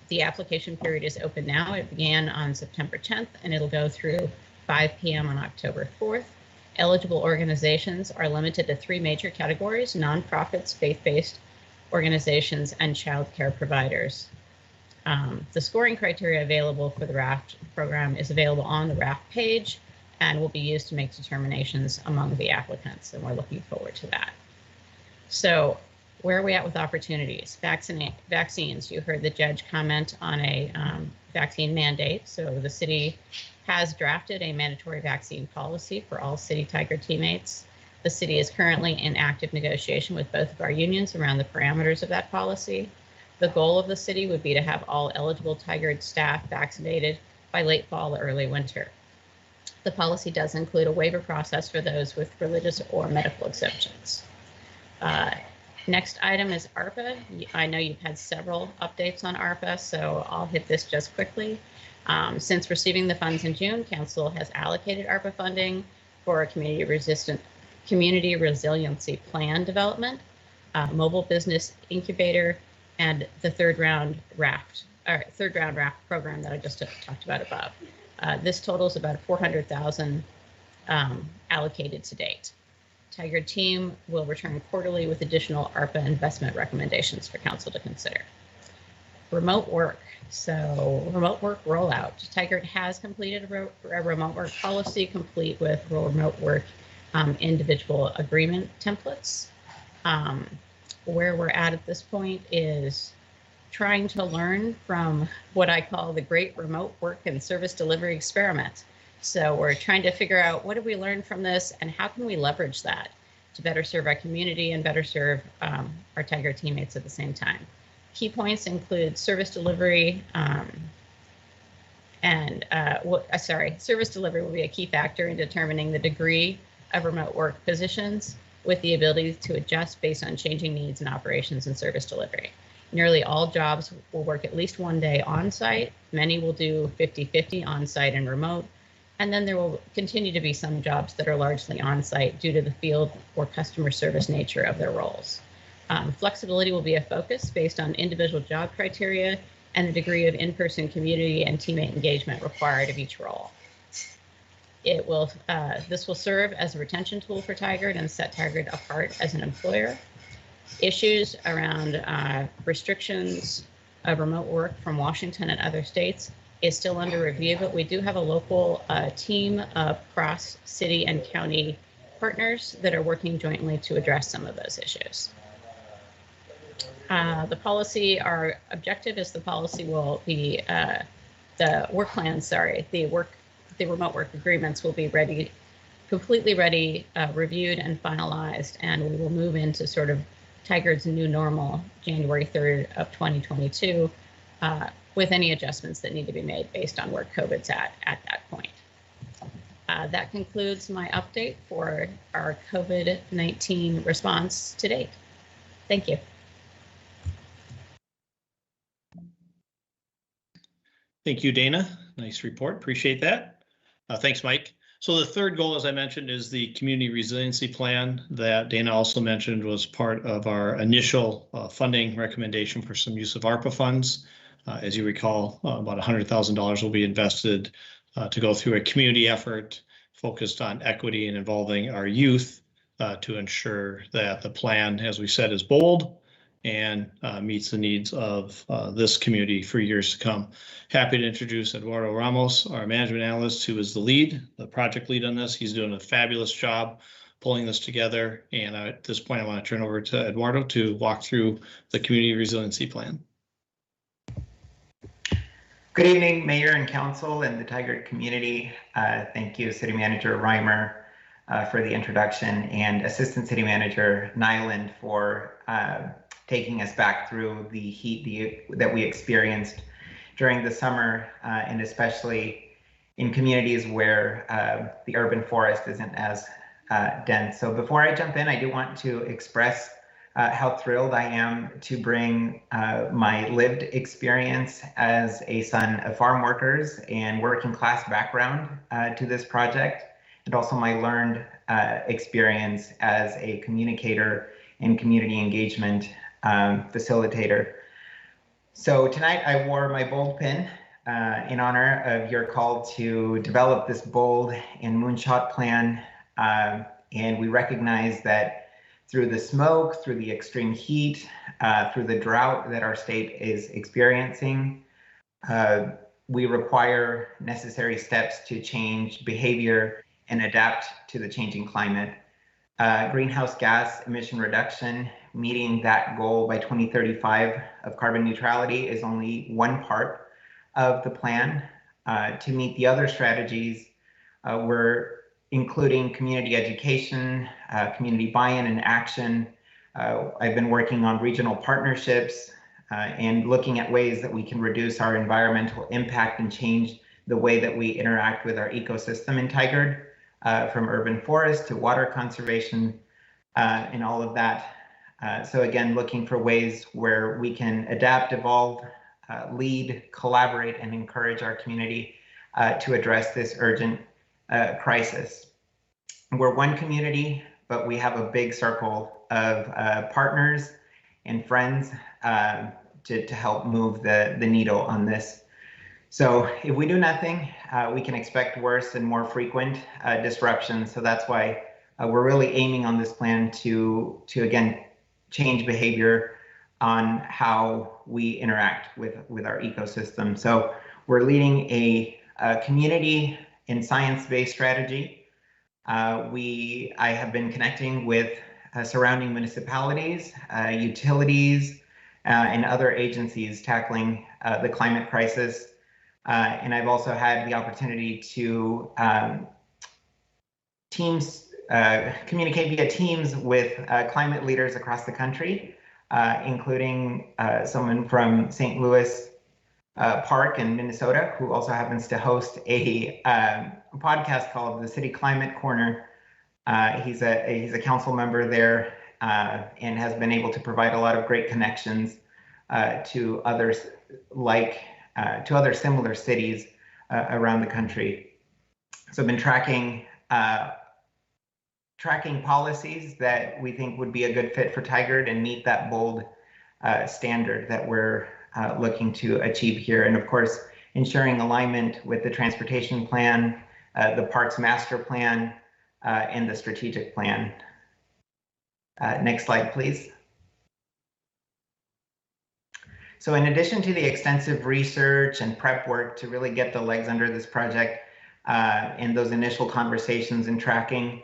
The application period is open now. It began on September 10th and it'll go through 5 p.m. on October 4th. Eligible organizations are limited to 3 major categories: nonprofits, faith-based organizations, and child care providers. The scoring criteria available for the RAFT program is available on the RAFT page and will be used to make determinations among the applicants, and we're looking forward to that. So where are we at with opportunities? Vaccines, you heard the judge comment on a vaccine mandate. So the city has drafted a mandatory vaccine policy for all City Tigard teammates. The city is currently in active negotiation with both of our unions around the parameters of that policy. The goal of the city would be to have all eligible Tigard staff vaccinated by late fall or early winter. The policy does include a waiver process for those with religious or medical exemptions. Next item is ARPA. I know you've had several updates on ARPA, so I'll hit this just quickly. Since receiving the funds in June, Council has allocated ARPA funding for a community resiliency plan development, mobile business incubator, and the third round RAFT program that I just talked about above. This totals about $400,000 allocated to date. Tigard team will return quarterly with additional ARPA investment recommendations for Council to consider. Remote work. So remote work rollout. Tigard has completed a remote work policy complete with remote work individual agreement templates. Where we're at this point is trying to learn from what I call the great remote work and service delivery experiment. So we're trying to figure out what did we learn from this and how can we leverage that to better serve our community and better serve our Tigard teammates at the same time. Key points include service delivery service delivery will be a key factor in determining the degree of remote work positions with the ability to adjust based on changing needs and operations and service delivery. Nearly all jobs will work at least one day on site. Many will do 50-50 on site and remote. And then there will continue to be some jobs that are largely on site due to the field or customer service nature of their roles. Flexibility will be a focus based on individual job criteria and the degree of in-person community and teammate engagement required of each role. This will serve as a retention tool for Tigard and set Tigard apart as an employer. Issues around restrictions of remote work from Washington and other states is still under review, but we do have a local team of cross city and county partners that are working jointly to address some of those issues. The policy, our objective is the policy will be, the work plans, sorry, the remote work agreements will be ready, completely ready, reviewed and finalized, and we will move into sort of Tigard's new normal January 3rd of 2022 with any adjustments that need to be made based on where COVID's at that point. That concludes my update for our COVID-19 response to date. Thank you. Thank you, Dana. Nice report. Appreciate that. Thanks, Mike. So the third goal, as I mentioned, is the community resiliency plan that Dana also mentioned was part of our initial funding recommendation for some use of ARPA funds. As you recall, about $100,000 will be invested to go through a community effort focused on equity and involving our youth to ensure that the plan, as we said, is bold and meets the needs of this community for years to come. Happy to introduce Eduardo Ramos, our management analyst, who is the project lead on this. He's doing a fabulous job pulling this together. And at this point, I want to turn over to Eduardo to walk through the community resiliency plan. Good evening, Mayor and Council and the Tigard community. Thank you, City Manager Reimer, for the introduction, and Assistant City Manager Nyland for taking us back through the heat that we experienced during the summer, and especially in communities where the urban forest isn't as dense. So before I jump in, I do want to express how thrilled I am to bring my lived experience as a son of farm workers and working class background to this project, and also my learned experience as a communicator and community engagement facilitator. So tonight I wore my bold pin in honor of your call to develop this bold and moonshot plan. And we recognize that through the smoke, through the extreme heat, through the drought that our state is experiencing, we require necessary steps to change behavior and adapt to the changing climate. Greenhouse gas emission reduction, meeting that goal by 2035 of carbon neutrality is only one part of the plan. To meet the other strategies, we're including community education, community buy-in and action. I've been working on regional partnerships and looking at ways that we can reduce our environmental impact and change the way that we interact with our ecosystem in Tigard, from urban forest to water conservation and all of that. So again, looking for ways where we can adapt, evolve, lead, collaborate, and encourage our community to address this urgent crisis. We're one community, but we have a big circle of partners and friends to help move the needle on this. So if we do nothing, we can expect worse and more frequent disruptions. So that's why we're really aiming on this plan to again, change behavior on how we interact with our ecosystem. So we're leading a community and science-based strategy. I have been connecting with surrounding municipalities, utilities, and other agencies tackling the climate crisis. And I've also had the opportunity to communicate via Teams with climate leaders across the country, including someone from St. Louis Park in Minnesota, who also happens to host a podcast called the City Climate Corner. He's a council member there and has been able to provide a lot of great connections to others to other similar cities around the country. So I've been tracking policies that we think would be a good fit for Tigard and meet that bold standard that we're looking to achieve here. And of course, ensuring alignment with the transportation plan, the parks master plan, and the strategic plan. Next slide, please. So in addition to the extensive research and prep work to really get the legs under this project and those initial conversations and tracking,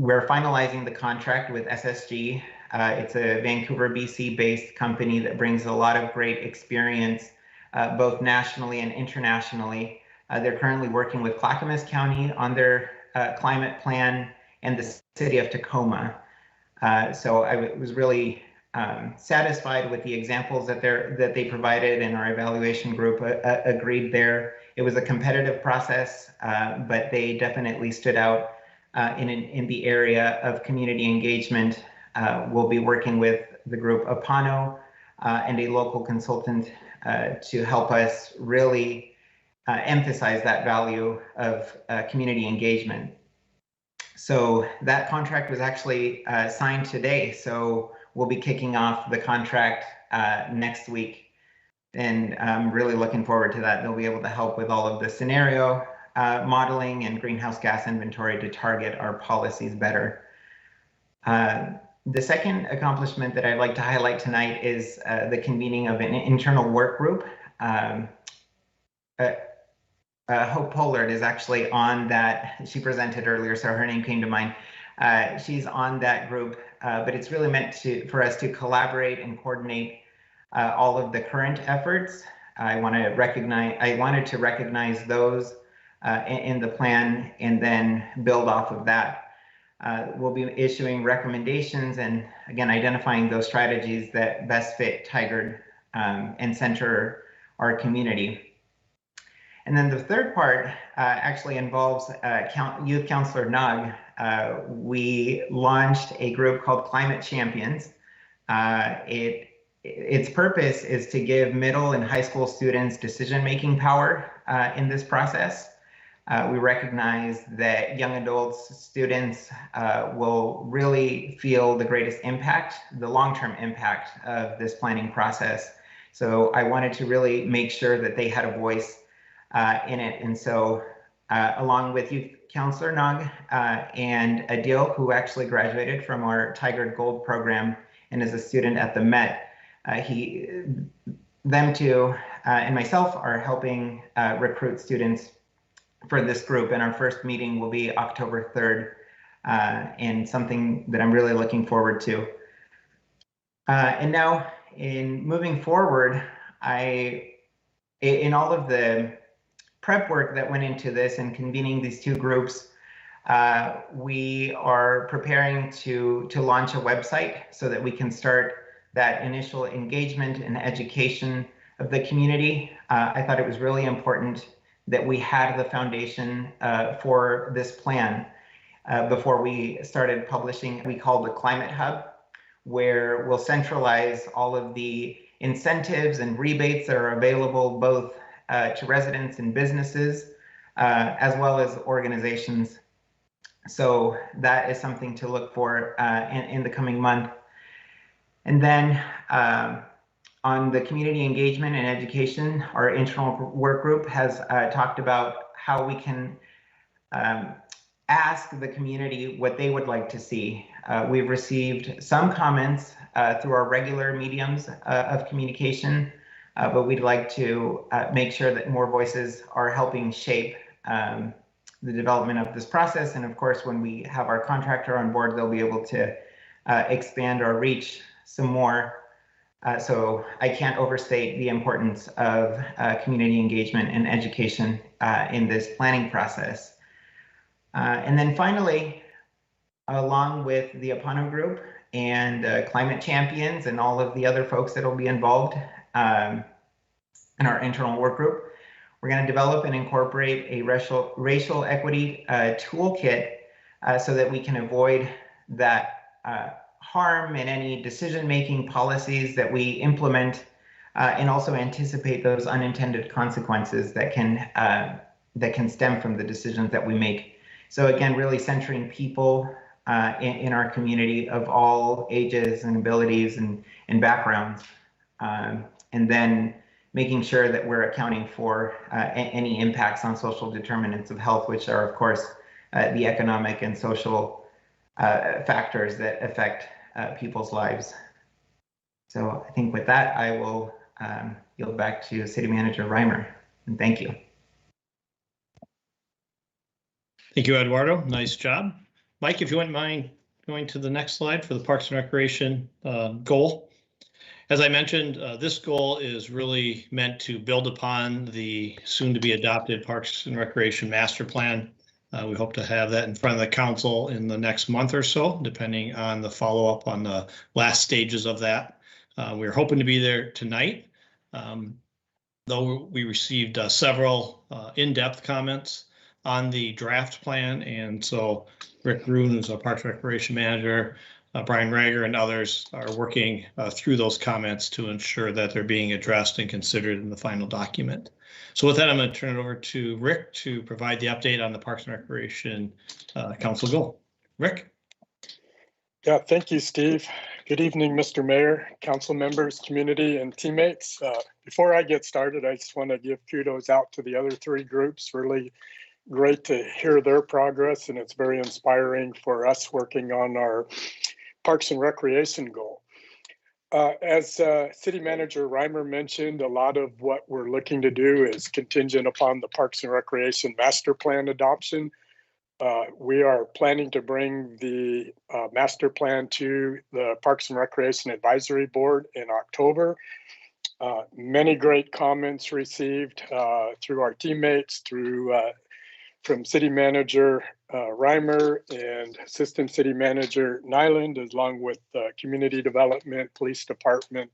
we're finalizing the contract with SSG. It's a Vancouver, BC based company that brings a lot of great experience, both nationally and internationally. They're currently working with Clackamas County on their climate plan and the city of Tacoma. So I was really satisfied with the examples that they provided, and our evaluation group agreed there. It was a competitive process, but they definitely stood out in the area of community engagement. We'll be working with the group Apano and a local consultant to help us really emphasize that value of community engagement. So that contract was actually signed today. So we'll be kicking off the contract next week. And I'm really looking forward to that. They'll be able to help with all of the scenario modeling and greenhouse gas inventory to target our policies better. The second accomplishment that I'd like to highlight tonight is the convening of an internal work group. Hope Pollard is actually on that. She presented earlier, so her name came to mind. She's on that group, but it's really meant for us to collaborate and coordinate all of the current efforts. I wanted to recognize those in the plan and then build off of that. We'll be issuing recommendations and again identifying those strategies that best fit Tigard and center our community. And then the third part actually involves Youth Counselor Nog. We launched a group called Climate Champions. Its purpose is to give middle and high school students decision-making power in this process. We recognize that young adults, students will really feel the greatest impact, the long-term impact of this planning process. So I wanted to really make sure that they had a voice in it. And so along with Youth Counselor Nog and Adil, who actually graduated from our Tiger Gold program and is a student at the Met, them two and myself are helping recruit students for this group. And our first meeting will be October 3rd, and something that I'm really looking forward to. And now in moving forward, in all of the prep work that went into this and convening these two groups, we are preparing to launch a website so that we can start that initial engagement and education of the community. I thought it was really important that we had the foundation for this plan before we started publishing. We called the Climate Hub, where we'll centralize all of the incentives and rebates that are available both to residents and businesses, as well as organizations. So that is something to look for in the coming month. And then on the community engagement and education, our internal work group has talked about how we can ask the community what they would like to see. We've received some comments through our regular mediums of communication, but we'd like to make sure that more voices are helping shape the development of this process. And of course, when we have our contractor on board, they'll be able to expand our reach some more. So I can't overstate the importance of community engagement and education in this planning process. And then finally, along with the Apano Group and Climate Champions and all of the other folks that will be involved in our internal work group, we're going to develop and incorporate a racial equity toolkit so that we can avoid that harm in any decision-making policies that we implement, and also anticipate those unintended consequences that can stem from the decisions that we make. So again, really centering people in our community of all ages and abilities and backgrounds, and then making sure that we're accounting for any impacts on social determinants of health, which are, of course, the economic and social factors that affect people's lives. So I think with that, I will yield back to City Manager Reimer, and thank you. Thank you, Eduardo. Nice job. Mike, if you wouldn't mind going to the next slide for the Parks and Recreation goal. As I mentioned, this goal is really meant to build upon the soon-to-be adopted Parks and Recreation Master Plan. We hope to have that in front of the council in the next month or so, depending on the follow-up on the last stages of that. We're hoping to be there tonight, though we received several in-depth comments on the draft plan, and so Rick Roon, who's our Parks and Recreation Manager, Brian Rager and others are working through those comments to ensure that they're being addressed and considered in the final document. So with that, I'm going to turn it over to Rick to provide the update on the Parks and Recreation Council goal. Rick? Yeah, thank you, Steve. Good evening, Mr. Mayor, council members, community, and teammates. Before I get started, I just want to give kudos out to the other three groups. Really great to hear their progress, and it's very inspiring for us working on our Parks and Recreation goal. As City Manager Reimer mentioned, a lot of what we're looking to do is contingent upon the Parks and Recreation Master Plan adoption. We are planning to bring the master plan to the Parks and Recreation Advisory Board in October. Many great comments received through our teammates, from City Manager Reimer and Assistant City Manager Nyland, along with Community Development, Police Department,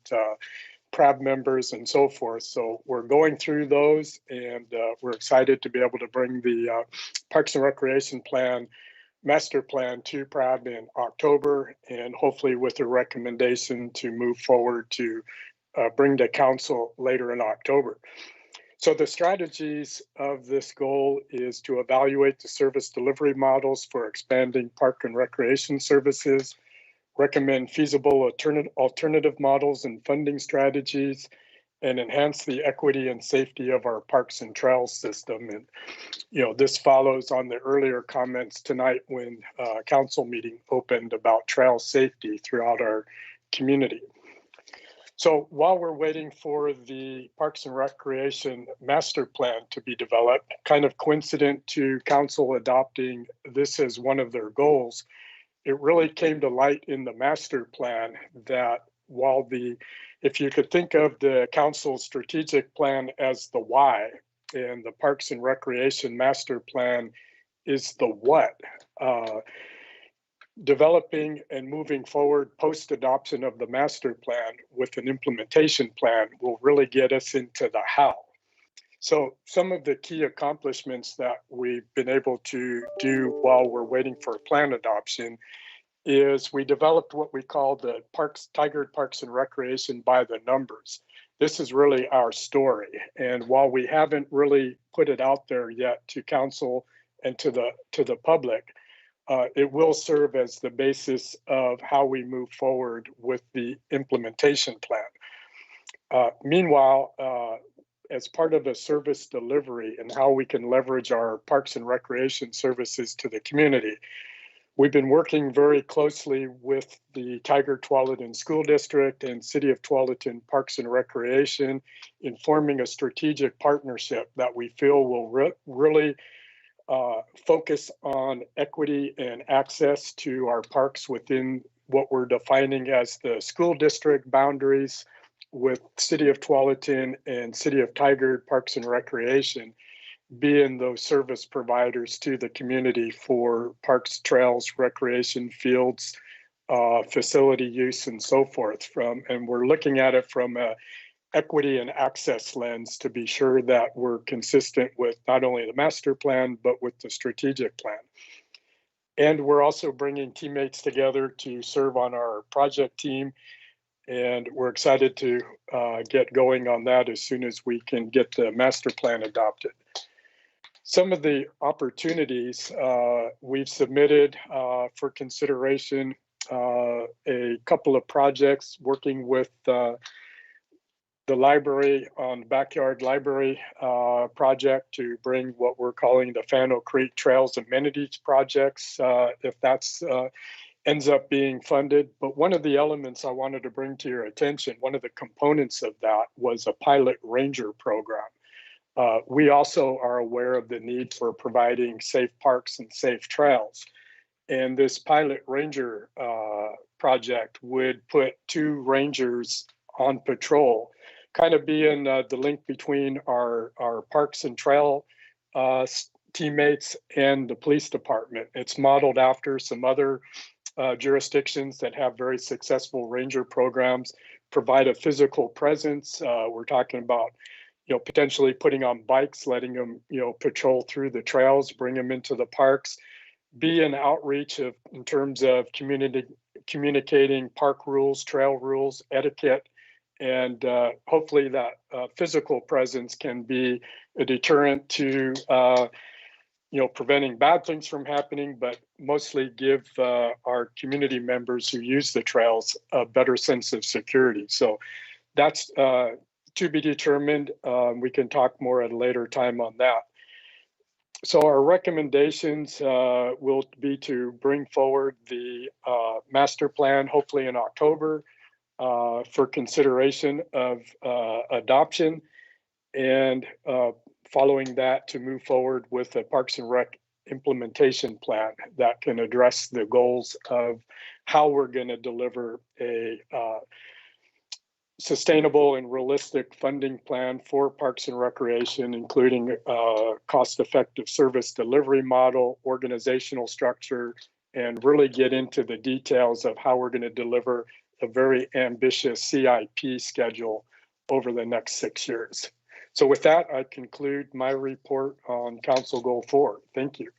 PRAB members and so forth. So we're going through those, and we're excited to be able to bring the Parks and Recreation Plan, Master Plan to PRAB in October, and hopefully with a recommendation to move forward to bring to council later in October. So the strategies of this goal is to evaluate the service delivery models for expanding park and recreation services, recommend feasible alternative models and funding strategies, and enhance the equity and safety of our parks and trails system. And, this follows on the earlier comments tonight when council meeting opened about trail safety throughout our community. So while we're waiting for the Parks and Recreation Master Plan to be developed, kind of coincident to council adopting this as one of their goals, it really came to light in the master plan that while if you could think of the council's strategic plan as the why, and the Parks and Recreation Master Plan is the what, developing and moving forward post-adoption of the master plan with an implementation plan will really get us into the how. So some of the key accomplishments that we've been able to do while we're waiting for plan adoption is we developed what we call the Tigard Parks and Recreation by the numbers. This is really our story. And while we haven't really put it out there yet to council and to the public, it will serve as the basis of how we move forward with the implementation plan. Meanwhile, as part of a service delivery and how we can leverage our parks and recreation services to the community, we've been working very closely with the Tigard-Tualatin School District and City of Tualatin Parks and Recreation in forming a strategic partnership that we feel will really focus on equity and access to our parks within what we're defining as the school district boundaries, with City of Tualatin and City of Tigard Parks and Recreation being those service providers to the community for parks, trails, recreation fields, facility use, and so forth. And we're looking at it from a equity and access lens to be sure that we're consistent with not only the master plan, but with the strategic plan. And we're also bringing teammates together to serve on our project team. And we're excited to get going on that as soon as we can get the master plan adopted. Some of the opportunities we've submitted for consideration, a couple of projects working with the library on Backyard Library project to bring what we're calling the Fano Creek Trails Amenities projects, if that's ends up being funded. But one of the elements I wanted to bring to your attention, one of the components of that was a pilot ranger program. We also are aware of the need for providing safe parks and safe trails. And this pilot ranger project would put 2 rangers on patrol, kind of being the link between our parks and trail teammates and the police department. It's modeled after some other jurisdictions that have very successful ranger programs, provide a physical presence. We're talking about potentially putting on bikes, letting them, patrol through the trails, bring them into the parks, be an outreach in terms of communicating park rules, trail rules, etiquette, and hopefully that physical presence can be a deterrent to, preventing bad things from happening, but mostly give our community members who use the trails a better sense of security. So that's to be determined. We can talk more at a later time on that. So our recommendations will be to bring forward the master plan, hopefully in October, for consideration of adoption, and following that to move forward with a Parks and Rec implementation plan that can address the goals of how we're going to deliver a sustainable and realistic funding plan for Parks and Recreation, including a cost-effective service delivery model, organizational structure, and really get into the details of how we're going to deliver a very ambitious CIP schedule over the next 6 years. So with that, I conclude my report on Council Goal 4. Thank you.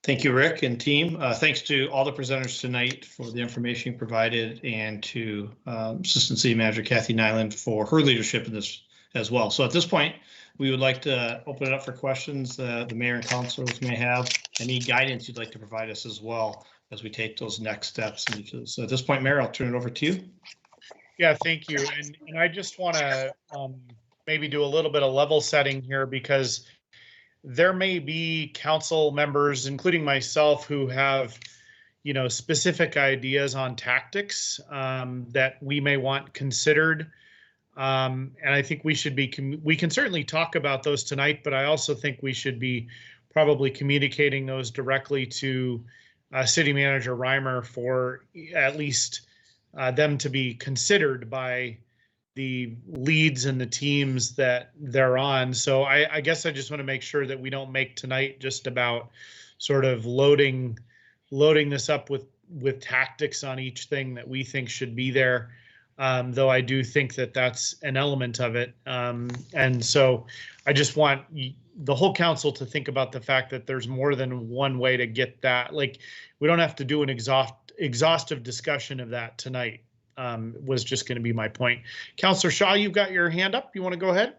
Thank you, Rick and team. Thanks to all the presenters tonight for the information you provided, and to Assistant City Manager Kathy Nyland for her leadership in this as well. So at this point, we would like to open it up for questions the mayor and councilors may have. Any guidance you'd like to provide us as well as we take those next steps. So at this point, Mayor, I'll turn it over to you. Yeah, thank you. And I just want to maybe do a little bit of level setting here, because there may be council members, including myself, who have, you know, specific ideas on tactics that we may want considered. And I think we should be, we can certainly talk about those tonight, but I also think we should be probably communicating those directly to City Manager Reimer for at least them to be considered by the leads and the teams that they're on. So I guess I just want to make sure that we don't make tonight just about sort of loading this up with tactics on each thing that we think should be there. Though I do think that that's an element of it. And so I just want the whole council to think about the fact that there's more than one way to get that. Like, we don't have to do an exhaustive discussion of that tonight. Was just going to be my point. Councillor Shaw, you've got your hand up. You want to go ahead?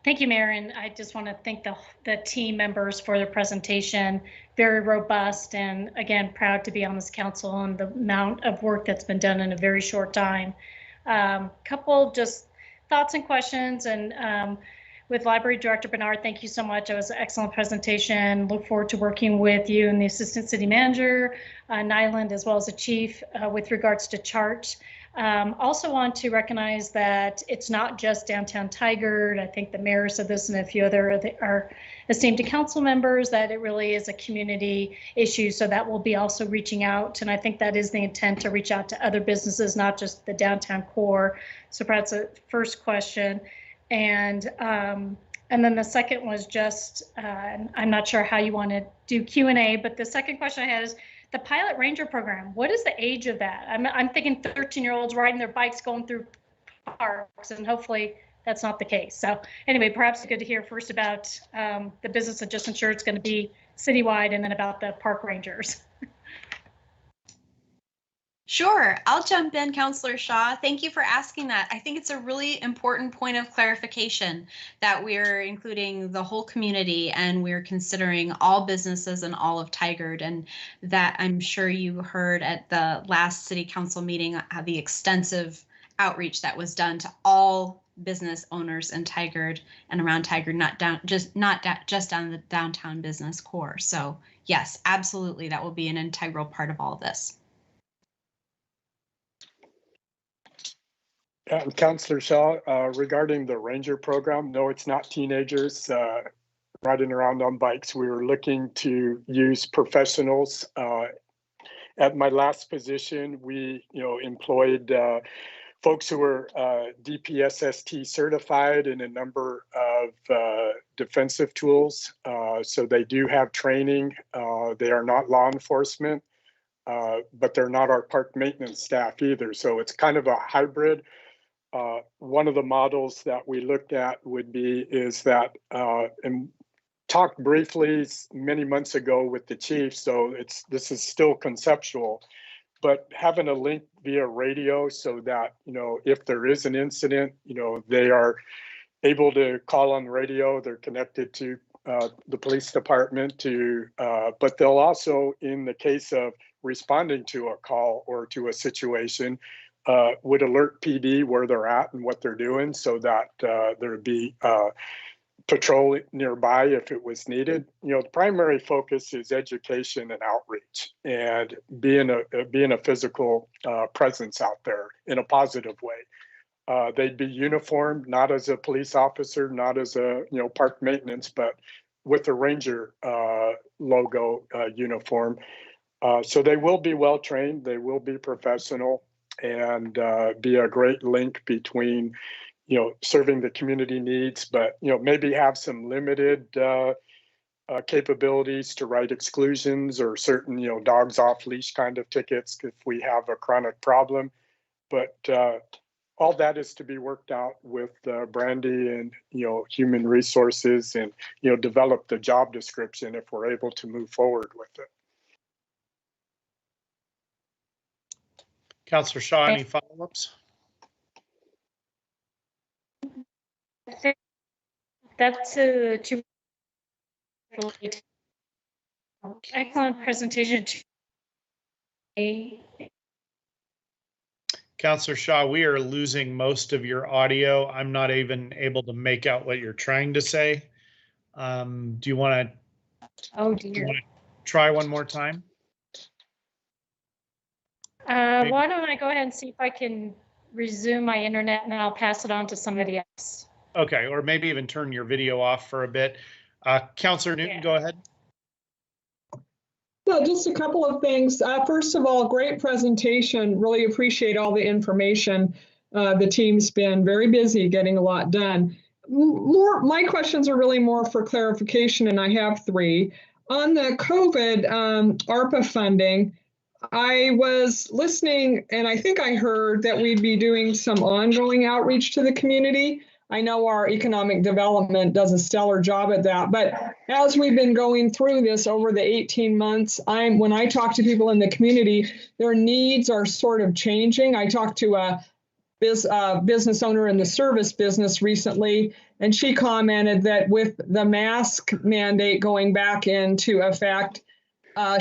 Thank you, Mayor, and I just want to thank the team members for their presentation. Very robust, and again, proud to be on this council and the amount of work that's been done in a very short time. Couple just thoughts and questions, and with Library Director Bernard, thank you so much. It was an excellent presentation. Look forward to working with you and the Assistant City Manager, Nyland, as well as the Chief with regards to CHART. Also want to recognize that it's not just downtown Tigard. I think the mayor said this and a few other our esteemed council members, that it really is a community issue. So that will be also reaching out. And I think that is the intent, to reach out to other businesses, not just the downtown core. So perhaps a first question. And then the second was just, I'm not sure how you want to do Q&A, but the second question I had is, the pilot ranger program, what is the age of that? I'm thinking 13-year-olds riding their bikes going through parks, and hopefully that's not the case. So anyway, perhaps it's good to hear first about the business, and just ensure it's going to be citywide, and then about the park rangers. Sure, I'll jump in, Councillor Shaw. Thank you for asking that. I think it's a really important point of clarification that we're including the whole community, and we're considering all businesses in all of Tigard, and that I'm sure you heard at the last City Council meeting the extensive outreach that was done to all business owners in Tigard and around Tigard, not just on the downtown business core. So yes, absolutely, that will be an integral part of all of this. Councillor Shaw, regarding the Ranger program, no, it's not teenagers riding around on bikes. We were looking to use professionals. At my last position, we employed folks who were DPSST certified in a number of defensive tools. So they do have training. They are not law enforcement, but they're not our park maintenance staff either. So it's kind of a hybrid. One of the models that we looked at is that, and talked briefly many months ago with the chief, so this is still conceptual, but having a link via radio so that, if there is an incident, they are able to call on radio, they're connected to the police department but they'll also, in the case of responding to a call or to a situation, would alert PD where they're at and what they're doing, so that there'd be patrol nearby if it was needed. The primary focus is education and outreach, and being a physical presence out there in a positive way. They'd be uniformed, not as a police officer, not as a park maintenance, but with the Ranger logo uniform. So they will be well trained, they will be professional, and be a great link between, serving the community needs, but, maybe have some limited capabilities to write exclusions or certain, dogs off leash kind of tickets if we have a chronic problem. But all that is to be worked out with Brandy and, human resources and, develop the job description if we're able to move forward with it. Councillor Shaw, any follow-ups? That's to excellent presentation. Councillor Shaw, we are losing most of your audio. I'm not even able to make out what you're trying to say. Do you want to? Oh dear. Try one more time? Why don't I go ahead and see if I can resume my internet, and then I'll pass it on to somebody else. Okay, or maybe even turn your video off for a bit. Councillor Newton, go ahead. So just a couple of things. First of all, great presentation. Really appreciate all the information. The team's been very busy getting a lot done. My questions are really more for clarification, and I have three. On the COVID ARPA funding, I was listening, and I think I heard that we'd be doing some ongoing outreach to the community. I know our economic development does a stellar job at that, but as we've been going through this over the 18 months, when I talk to people in the community, their needs are sort of changing. I talked to a business owner in the service business recently, and she commented that with the mask mandate going back into effect,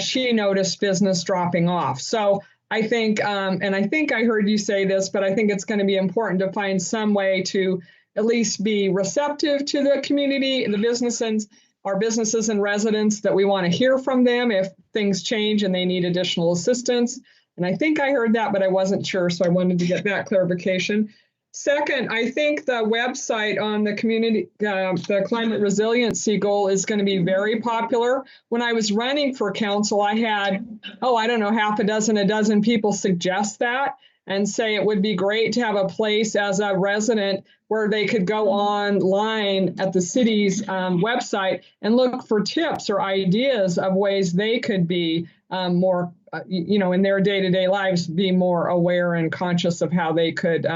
she noticed business dropping off. So I think, and I think I heard you say this, but I think it's going to be important to find some way to at least be receptive to the community, the businesses, our businesses and residents, that we want to hear from them if things change and they need additional assistance. And I think I heard that, but I wasn't sure, so I wanted to get that clarification. Second, I think the website on the community, the climate resiliency goal is going to be very popular. When I was running for council, I had, I don't know, half a dozen people suggest that and say it would be great to have a place as a resident where they could go online at the city's website and look for tips or ideas of ways they could be more, in their day-to-day lives, be more aware and conscious of how they could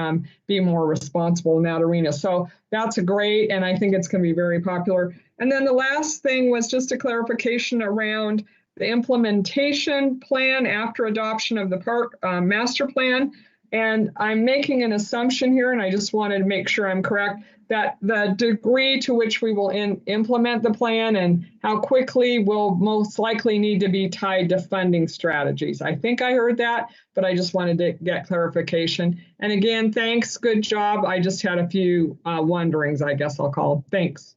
be more responsible in that arena. So that's great, and I think it's going to be very popular. And then the last thing was just a clarification around the implementation plan after adoption of the park master plan. And I'm making an assumption here, and I just wanted to make sure I'm correct, that the degree to which we will implement the plan and how quickly will most likely need to be tied to funding strategies. I think I heard that, but I just wanted to get clarification. And again, thanks, good job. I just had a few wonderings, I guess I'll call them. Thanks.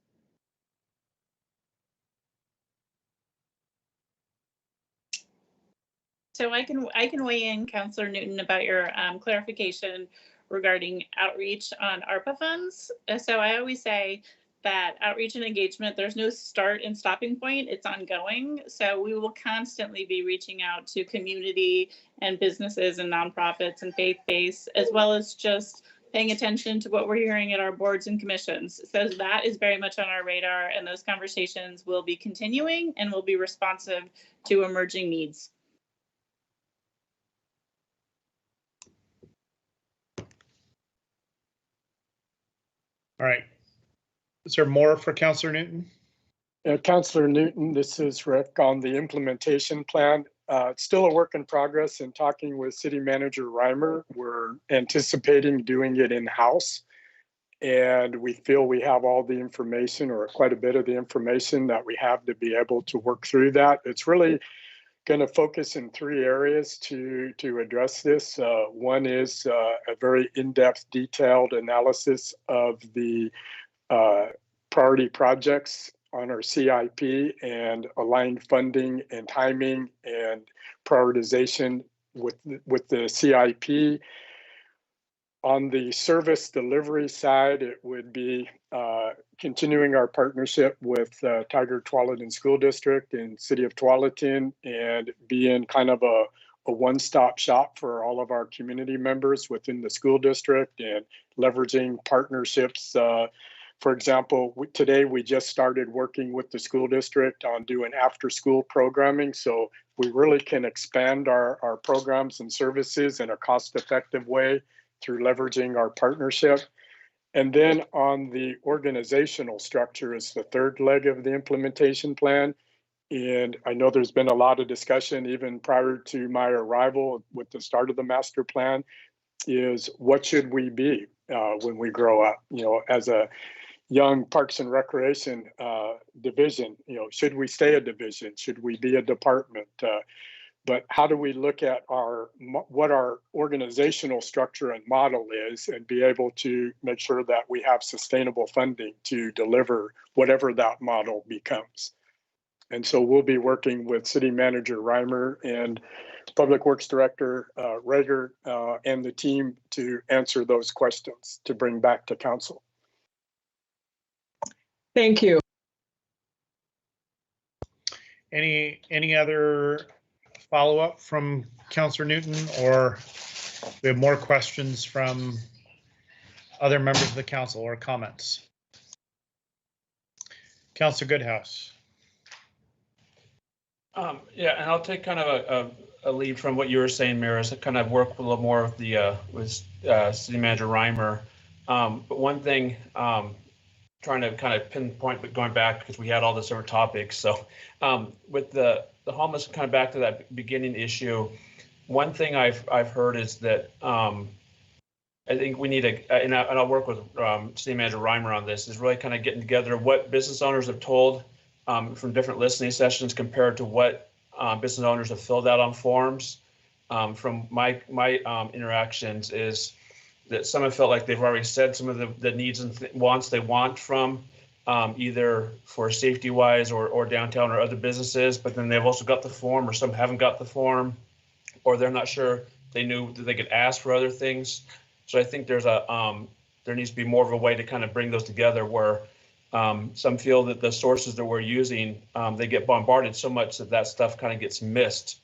So I can weigh in, Councillor Newton, about your clarification regarding outreach on ARPA funds. So I always say that outreach and engagement, there's no start and stopping point, it's ongoing. So we will constantly be reaching out to community and businesses and nonprofits and faith-based, as well as just paying attention to what we're hearing at our boards and commissions. So that is very much on our radar, and those conversations will be continuing and will be responsive to emerging needs. All right. Is there more for Councillor Newton? Councillor Newton, this is Rick on the implementation plan. It's still a work in progress. In talking with City Manager Reimer, we're anticipating doing it in-house. And we feel we have all the information, or quite a bit of the information that we have to be able to work through that. It's really going to focus in three areas to address this. One is a very in-depth, detailed analysis of the priority projects on our CIP and align funding and timing and prioritization with the CIP. On the service delivery side, it would be continuing our partnership with Tigard-Tualatin School District and City of Tualatin, and being kind of a one-stop shop for all of our community members within the school district, and leveraging partnerships For example, today we just started working with the school district on doing after-school programming. So we really can expand our programs and services in a cost-effective way through leveraging our partnership. And then on the organizational structure is the third leg of the implementation plan. And I know there's been a lot of discussion even prior to my arrival with the start of the master plan is what should we be when we grow up, as a young Parks and Recreation division, should we stay a division? Should we be a department? But how do we look at what our organizational structure and model is and be able to make sure that we have sustainable funding to deliver whatever that model becomes? And so we'll be working with City Manager Reimer and Public Works Director Rager and the team to answer those questions to bring back to council. Thank you. Any other follow-up from Councillor Newton, or we have more questions from other members of the council or comments? Councillor Goodhouse. Yeah, and I'll take kind of a lead from what you were saying, Mayor, as I kind of work a little more with the City Manager Reimer. But one thing, trying to kind of pinpoint, but going back because we had all the different topics. So with the homeless, kind of back to that beginning issue, one thing I've heard is that I think we need and I'll work with City Manager Reimer on this, is really kind of getting together what business owners have told from different listening sessions compared to what business owners have filled out on forms. From my interactions is that some have felt like they've already said some of the needs and wants they want from either for safety wise or downtown or other businesses, but then they've also got the form, or some haven't got the form, or they're not sure they knew that they could ask for other things. So I think there's there needs to be more of a way to kind of bring those together where some feel that the sources that we're using, they get bombarded so much that stuff kind of gets missed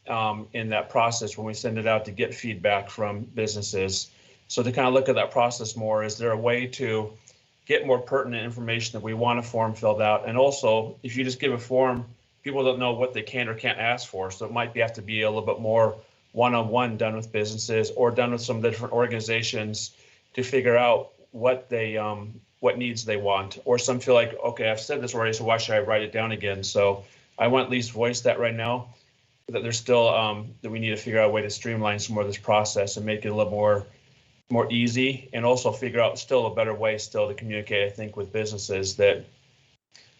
in that process when we send it out to get feedback from businesses. So to kind of look at that process more, is there a way to get more pertinent information that we want a form filled out? And also, if you just give a form, people don't know what they can or can't ask for. So it might have to be a little bit more one-on-one done with businesses or done with some of the different organizations to figure out what they what needs they want. Or some feel like, okay, I've said this already, so why should I write it down again? So I want to at least voice that right now, that there's still that we need to figure out a way to streamline some more of this process and make it a little more easy, and also figure out still a better way still to communicate, I think, with businesses that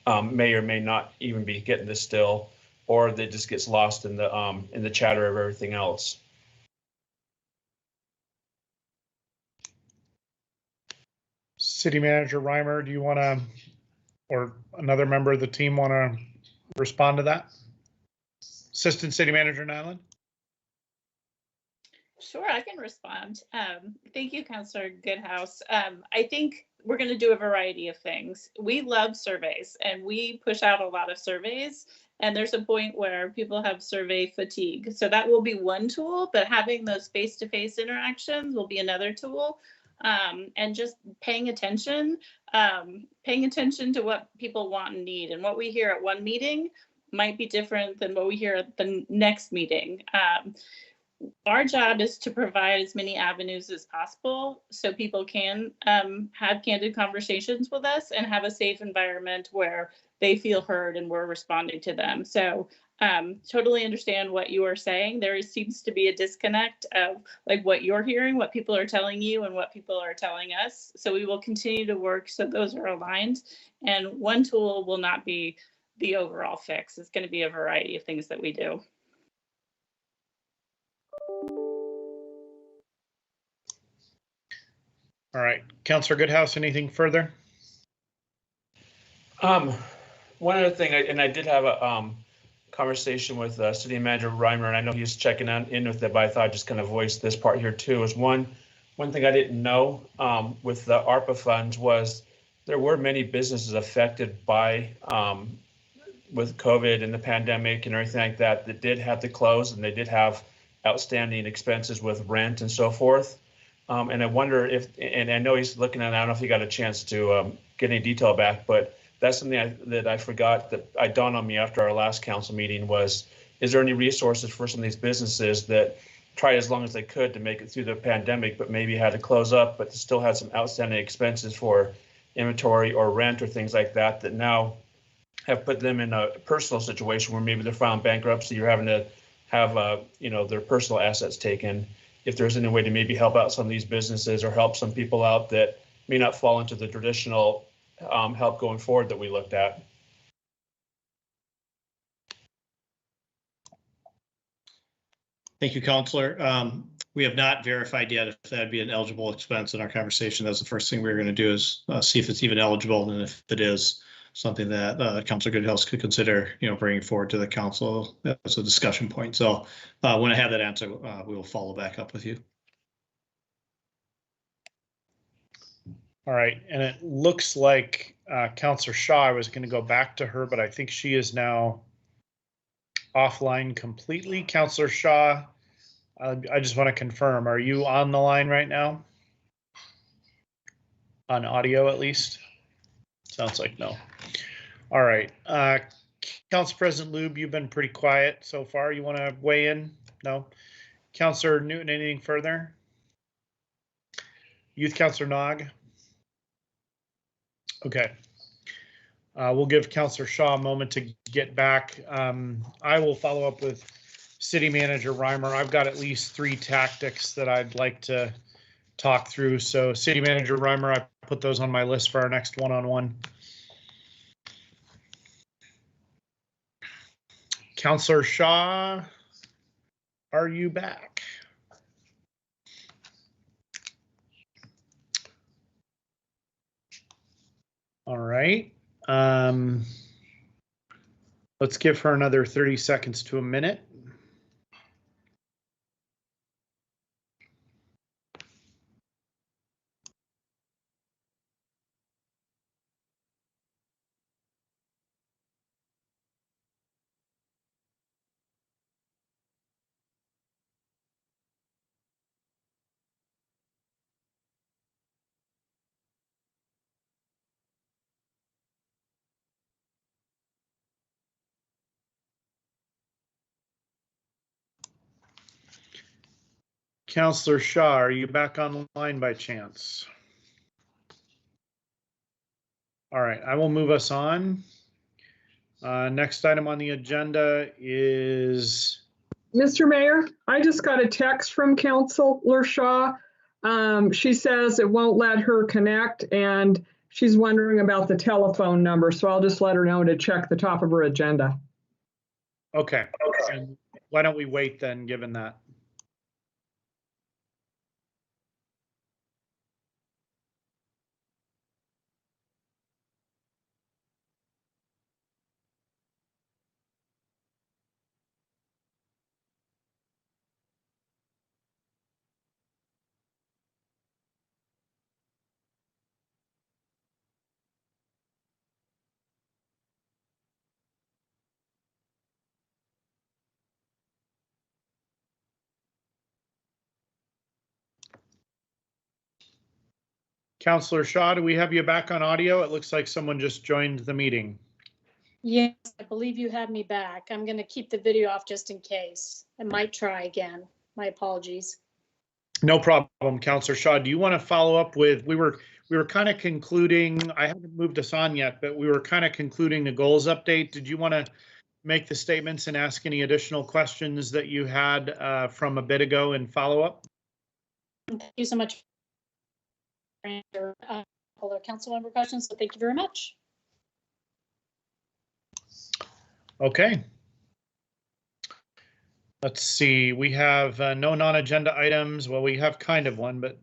may or may not even be getting this still, or that just gets lost in the chatter of everything else. City Manager Reimer, do you want to, or another member of the team want to respond to that? Assistant City Manager Nyland? Sure, I can respond. Thank you, Councillor Goodhouse. I think we're going to do a variety of things. We love surveys and we push out a lot of surveys, and there's a point where people have survey fatigue. So that will be one tool, but having those face-to-face interactions will be another tool. And just paying attention to what people want and need, and what we hear at one meeting might be different than what we hear at the next meeting. Our job is to provide as many avenues as possible so people can have candid conversations with us and have a safe environment where they feel heard and we're responding to them. So totally understand what you are saying. There seems to be a disconnect of like what you're hearing, what people are telling you, and what people are telling us. So we will continue to work so those are aligned. And one tool will not be the overall fix. It's going to be a variety of things that we do. All right, Councillor Goodhouse, anything further? One other thing, and I did have a conversation with City Manager Reimer, and I know he's checking in with it, but I thought I'd just kind of voice this part here too. Is one thing I didn't know with the ARPA funds was there were many businesses affected by with COVID and the pandemic and everything like that that did have to close, and they did have outstanding expenses with rent and so forth. And I wonder if, and I know he's looking at, I don't know if he got a chance to get any detail back, but that's something that I forgot that dawned on me after our last council meeting was, is there any resources for some of these businesses that tried as long as they could to make it through the pandemic, but maybe had to close up, but still had some outstanding expenses for inventory or rent or things like that, that now have put them in a personal situation where maybe they're filing bankruptcy or having to have their personal assets taken. If there's any way to maybe help out some of these businesses or help some people out that may not fall into the traditional help going forward that we looked at. Thank you, Counselor. We have not verified yet if that'd be an eligible expense in our conversation. That's the first thing we're going to do is see if it's even eligible, and if it is, something that Councilor Goodhouse could consider, bringing forward to the council as a discussion point. So when I have that answer, we will follow back up with you. All right, and it looks like Councilor Shaw, I was going to go back to her, but I think she is now offline completely. Councilor Shaw, I just want to confirm, are you on the line right now? On audio, at least? Sounds like no. All right. Council President Lube, you've been pretty quiet so far. You want to weigh in? No? Councilor Newton, anything further? Youth Councilor Nog? Okay. We'll give Councilor Shaw a moment to get back. I will follow up with City Manager Reimer. I've got at least 3 tactics that I'd like to talk through. So City Manager Reimer, I put those on my list for our next one-on-one. Councilor Shaw, are you back? All right. Let's give her another 30 seconds to a minute. Councilor Shaw, are you back online by chance? All right, I will move us on. Next item on the agenda is... Mr. Mayor, I just got a text from Councilor Shaw. She says it won't let her connect and she's wondering about the telephone number. So I'll just let her know to check the top of her agenda. Okay. And why don't we wait then, given that? Councilor Shaw, do we have you back on audio? It looks like someone just joined the meeting. Yes, I believe you have me back. I'm going to keep the video off just in case. I might try again. My apologies. No problem, Councilor Shaw. Do you want to follow up with, we were kind of concluding, I haven't moved us on yet, but we were kind of concluding the goals update. Did you want to make the statements and ask any additional questions that you had from a bit ago in follow up? Thank you so much for all our council member questions. So thank you very much. Okay. Let's see, we have no non-agenda items. Well, we have kind of one, but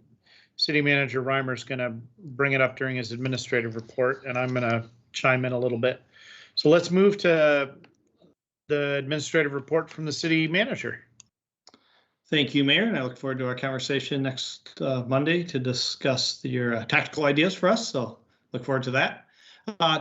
City Manager Reimer is going to bring it up during his administrative report, and I'm going to chime in a little bit. So let's move to the administrative report from the City Manager. Thank you, Mayor, and I look forward to our conversation next Monday to discuss your tactical ideas for us. So look forward to that.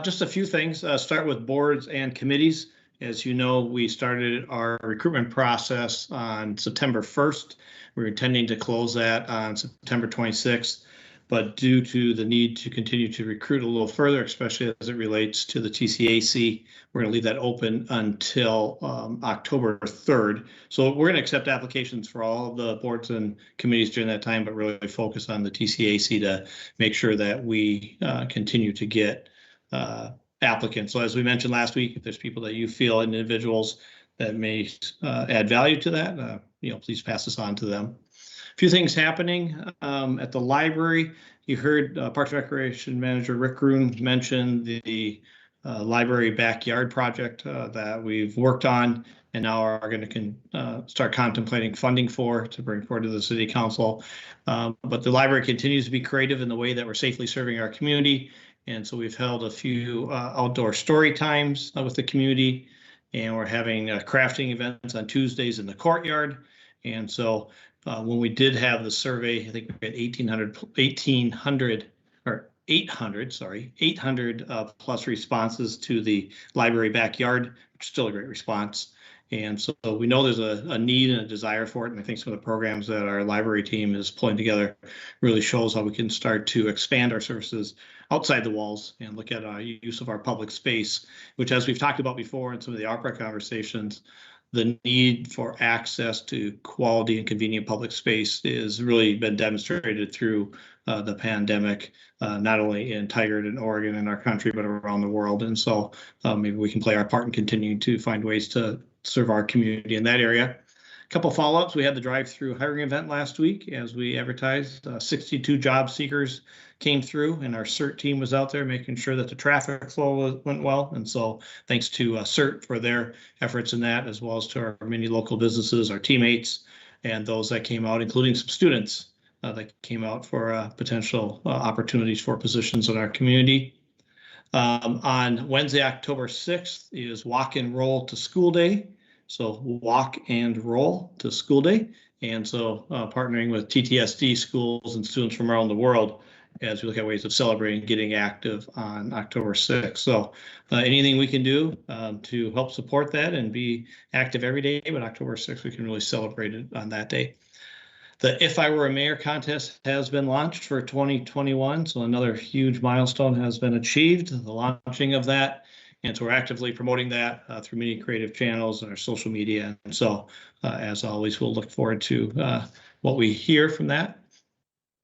Just a few things. Start with boards and committees. As you know, we started our recruitment process on September 1st. We're intending to close that on September 26th. but due to the need to continue to recruit a little further, especially as it relates to the TCAC, we're going to leave that open until October 3rd. So we're going to accept applications for all of the boards and committees during that time, but really focus on the TCAC to make sure that we continue to get applicants. So as we mentioned last week, if there's people that you feel, individuals that may add value to that, please pass this on to them. A few things happening at the library. You heard Parks and Recreation Manager Rick Roon mention the library backyard project that we've worked on and now are going to start contemplating funding for to bring forward to the City Council. But the library continues to be creative in the way that we're safely serving our community. And so we've held a few outdoor story times with the community, and we're having crafting events on Tuesdays in the courtyard. And so when we did have the survey, I think we had 800 plus responses to the library backyard, which is still a great response. And so we know there's a need and a desire for it. And I think some of the programs that our library team is pulling together really shows how we can start to expand our services outside the walls and look at use of our public space, which, as we've talked about before in some of the ARPA conversations, the need for access to quality and convenient public space is really been demonstrated through the pandemic, not only in Tigard and Oregon and our country, but around the world. And so maybe we can play our part in continuing to find ways to serve our community in that area. A couple follow-ups. We had the drive-through hiring event last week, as we advertised. 62 job seekers came through, and our CERT team was out there making sure that the traffic flow went well. And so thanks to CERT for their efforts in that, as well as to our many local businesses, our teammates, and those that came out, including some students that came out for potential opportunities for positions in our community. On Wednesday, October 6th is Walk and Roll to School Day. So walk and roll to school day. And so partnering with TTSD schools and students from around the world as we look at ways of celebrating getting active on October 6th. So anything we can do to help support that and be active every day, but October 6th, we can really celebrate it on that day. The If I Were a Mayor contest has been launched for 2021. So another huge milestone has been achieved, the launching of that. And so we're actively promoting that through many creative channels and our social media. And so, as always, we'll look forward to what we hear from that.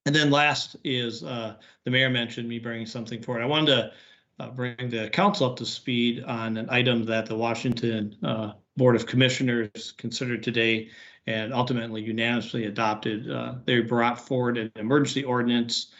And then last is the mayor mentioned me bringing something forward. I wanted to bring the council up to speed on an item that the Washington Board of Commissioners considered today and ultimately unanimously adopted. They brought forward an emergency ordinance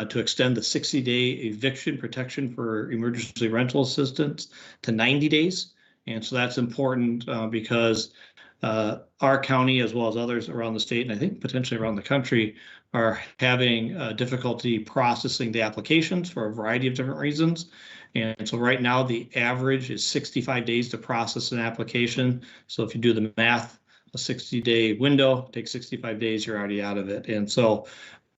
to extend the 60-day eviction protection for emergency rental assistance to 90 days. And so that's important because our county, as well as others around the state, and I think potentially around the country, are having difficulty processing the applications for a variety of different reasons. And so right now, the average is 65 days to process an application. So if you do the math, a 60-day window takes 65 days, you're already out of it. And so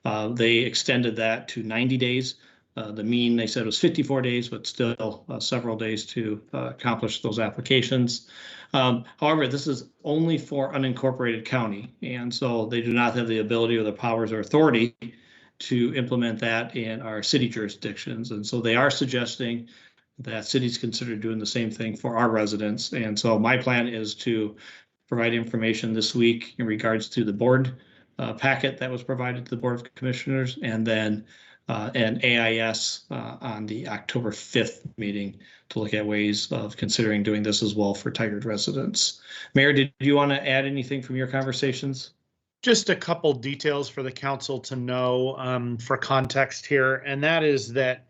they extended that to 90 days. The mean, they said, was 54 days, but still several days to accomplish those applications. However, this is only for unincorporated county, and so they do not have the ability or the powers or authority to implement that in our city jurisdictions. And so they are suggesting that cities consider doing the same thing for our residents. And so my plan is to provide information this week in regards to the board packet that was provided to the Board of Commissioners, and then an AIS on the October 5th meeting to look at ways of considering doing this as well for Tigard residents. Mayor, did you want to add anything from your conversations? Just a couple details for the council to know for context here, and that is that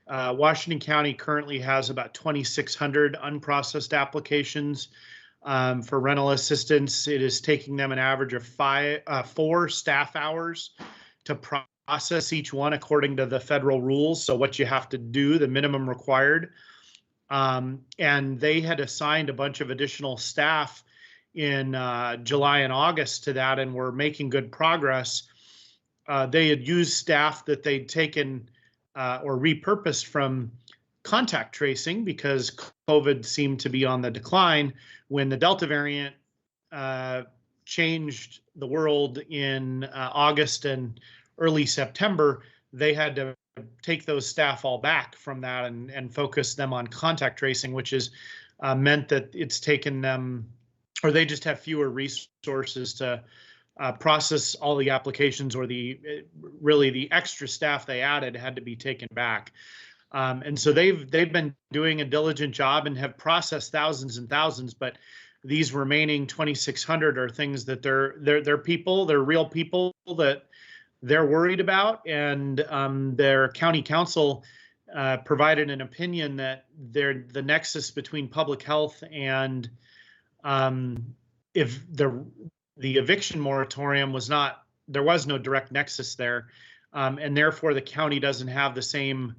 Washington County currently has about 2,600 unprocessed applications for rental assistance. It is taking them an average of 4 staff hours to process each one according to the federal rules. So what you have to do, the minimum required. And they had assigned a bunch of additional staff in July and August to that, and were making good progress. They had used staff that they'd taken or repurposed from contact tracing because COVID seemed to be on the decline when the Delta variant changed the world in August and early September. they had to take those staff all back from that and focus them on contact tracing, which is meant that it's taken them, or they just have fewer resources to process all the applications, or really the extra staff they added had to be taken back. And so they've been doing a diligent job and have processed thousands and thousands, but these remaining 2,600 are things that they're people, they're real people that they're worried about, and their county council provided an opinion that the nexus between public health and if the eviction moratorium there was no direct nexus there, and therefore the county doesn't have the same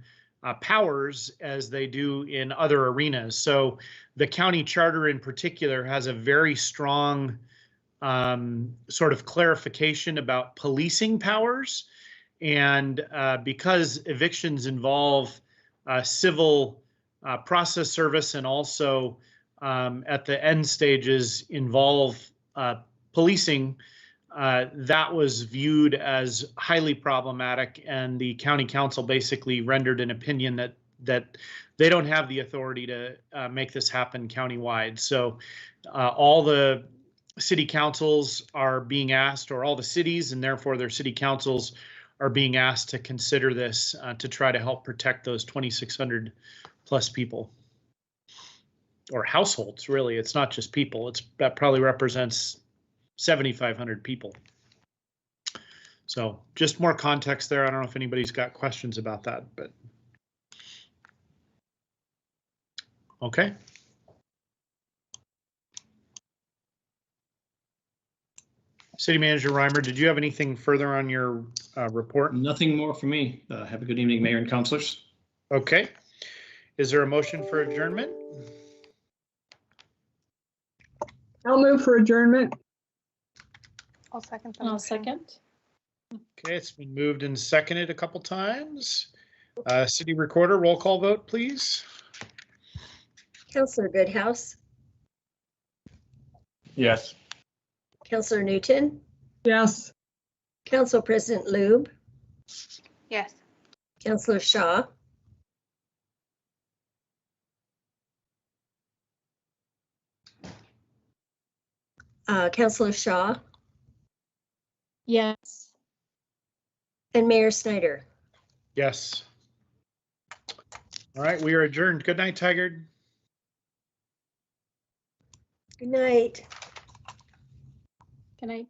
powers as they do in other arenas. So the county charter in particular has a very strong sort of clarification about policing powers. And because evictions involve civil process service, and also at the end stages involve policing, that was viewed as highly problematic, and the county council basically rendered an opinion that they don't have the authority to make this happen countywide. So all the city councils are being asked, or all the cities and therefore their city councils are being asked to consider this to try to help protect those 2,600 plus people, or households. Really, it's not just people. That probably represents 7,500 people. So just more context there. I don't know if anybody's got questions about that, but okay. City Manager Reimer, did you have anything further on your report? Nothing more for me. Have a good evening, Mayor and councilors. Okay. Is there a motion for adjournment? I'll move for adjournment. I'll second. I'll second. Okay, it's been moved and seconded a couple times. City Recorder, roll call vote, please. Councillor Goodhouse, Yes. Councillor Newton, Yes. Council President Lube, Yes. Councillor Shaw, Councillor Shaw, Yes. and Mayor Snyder. Yes. All right, we are adjourned. Good night, Tigard. Good night. Good night.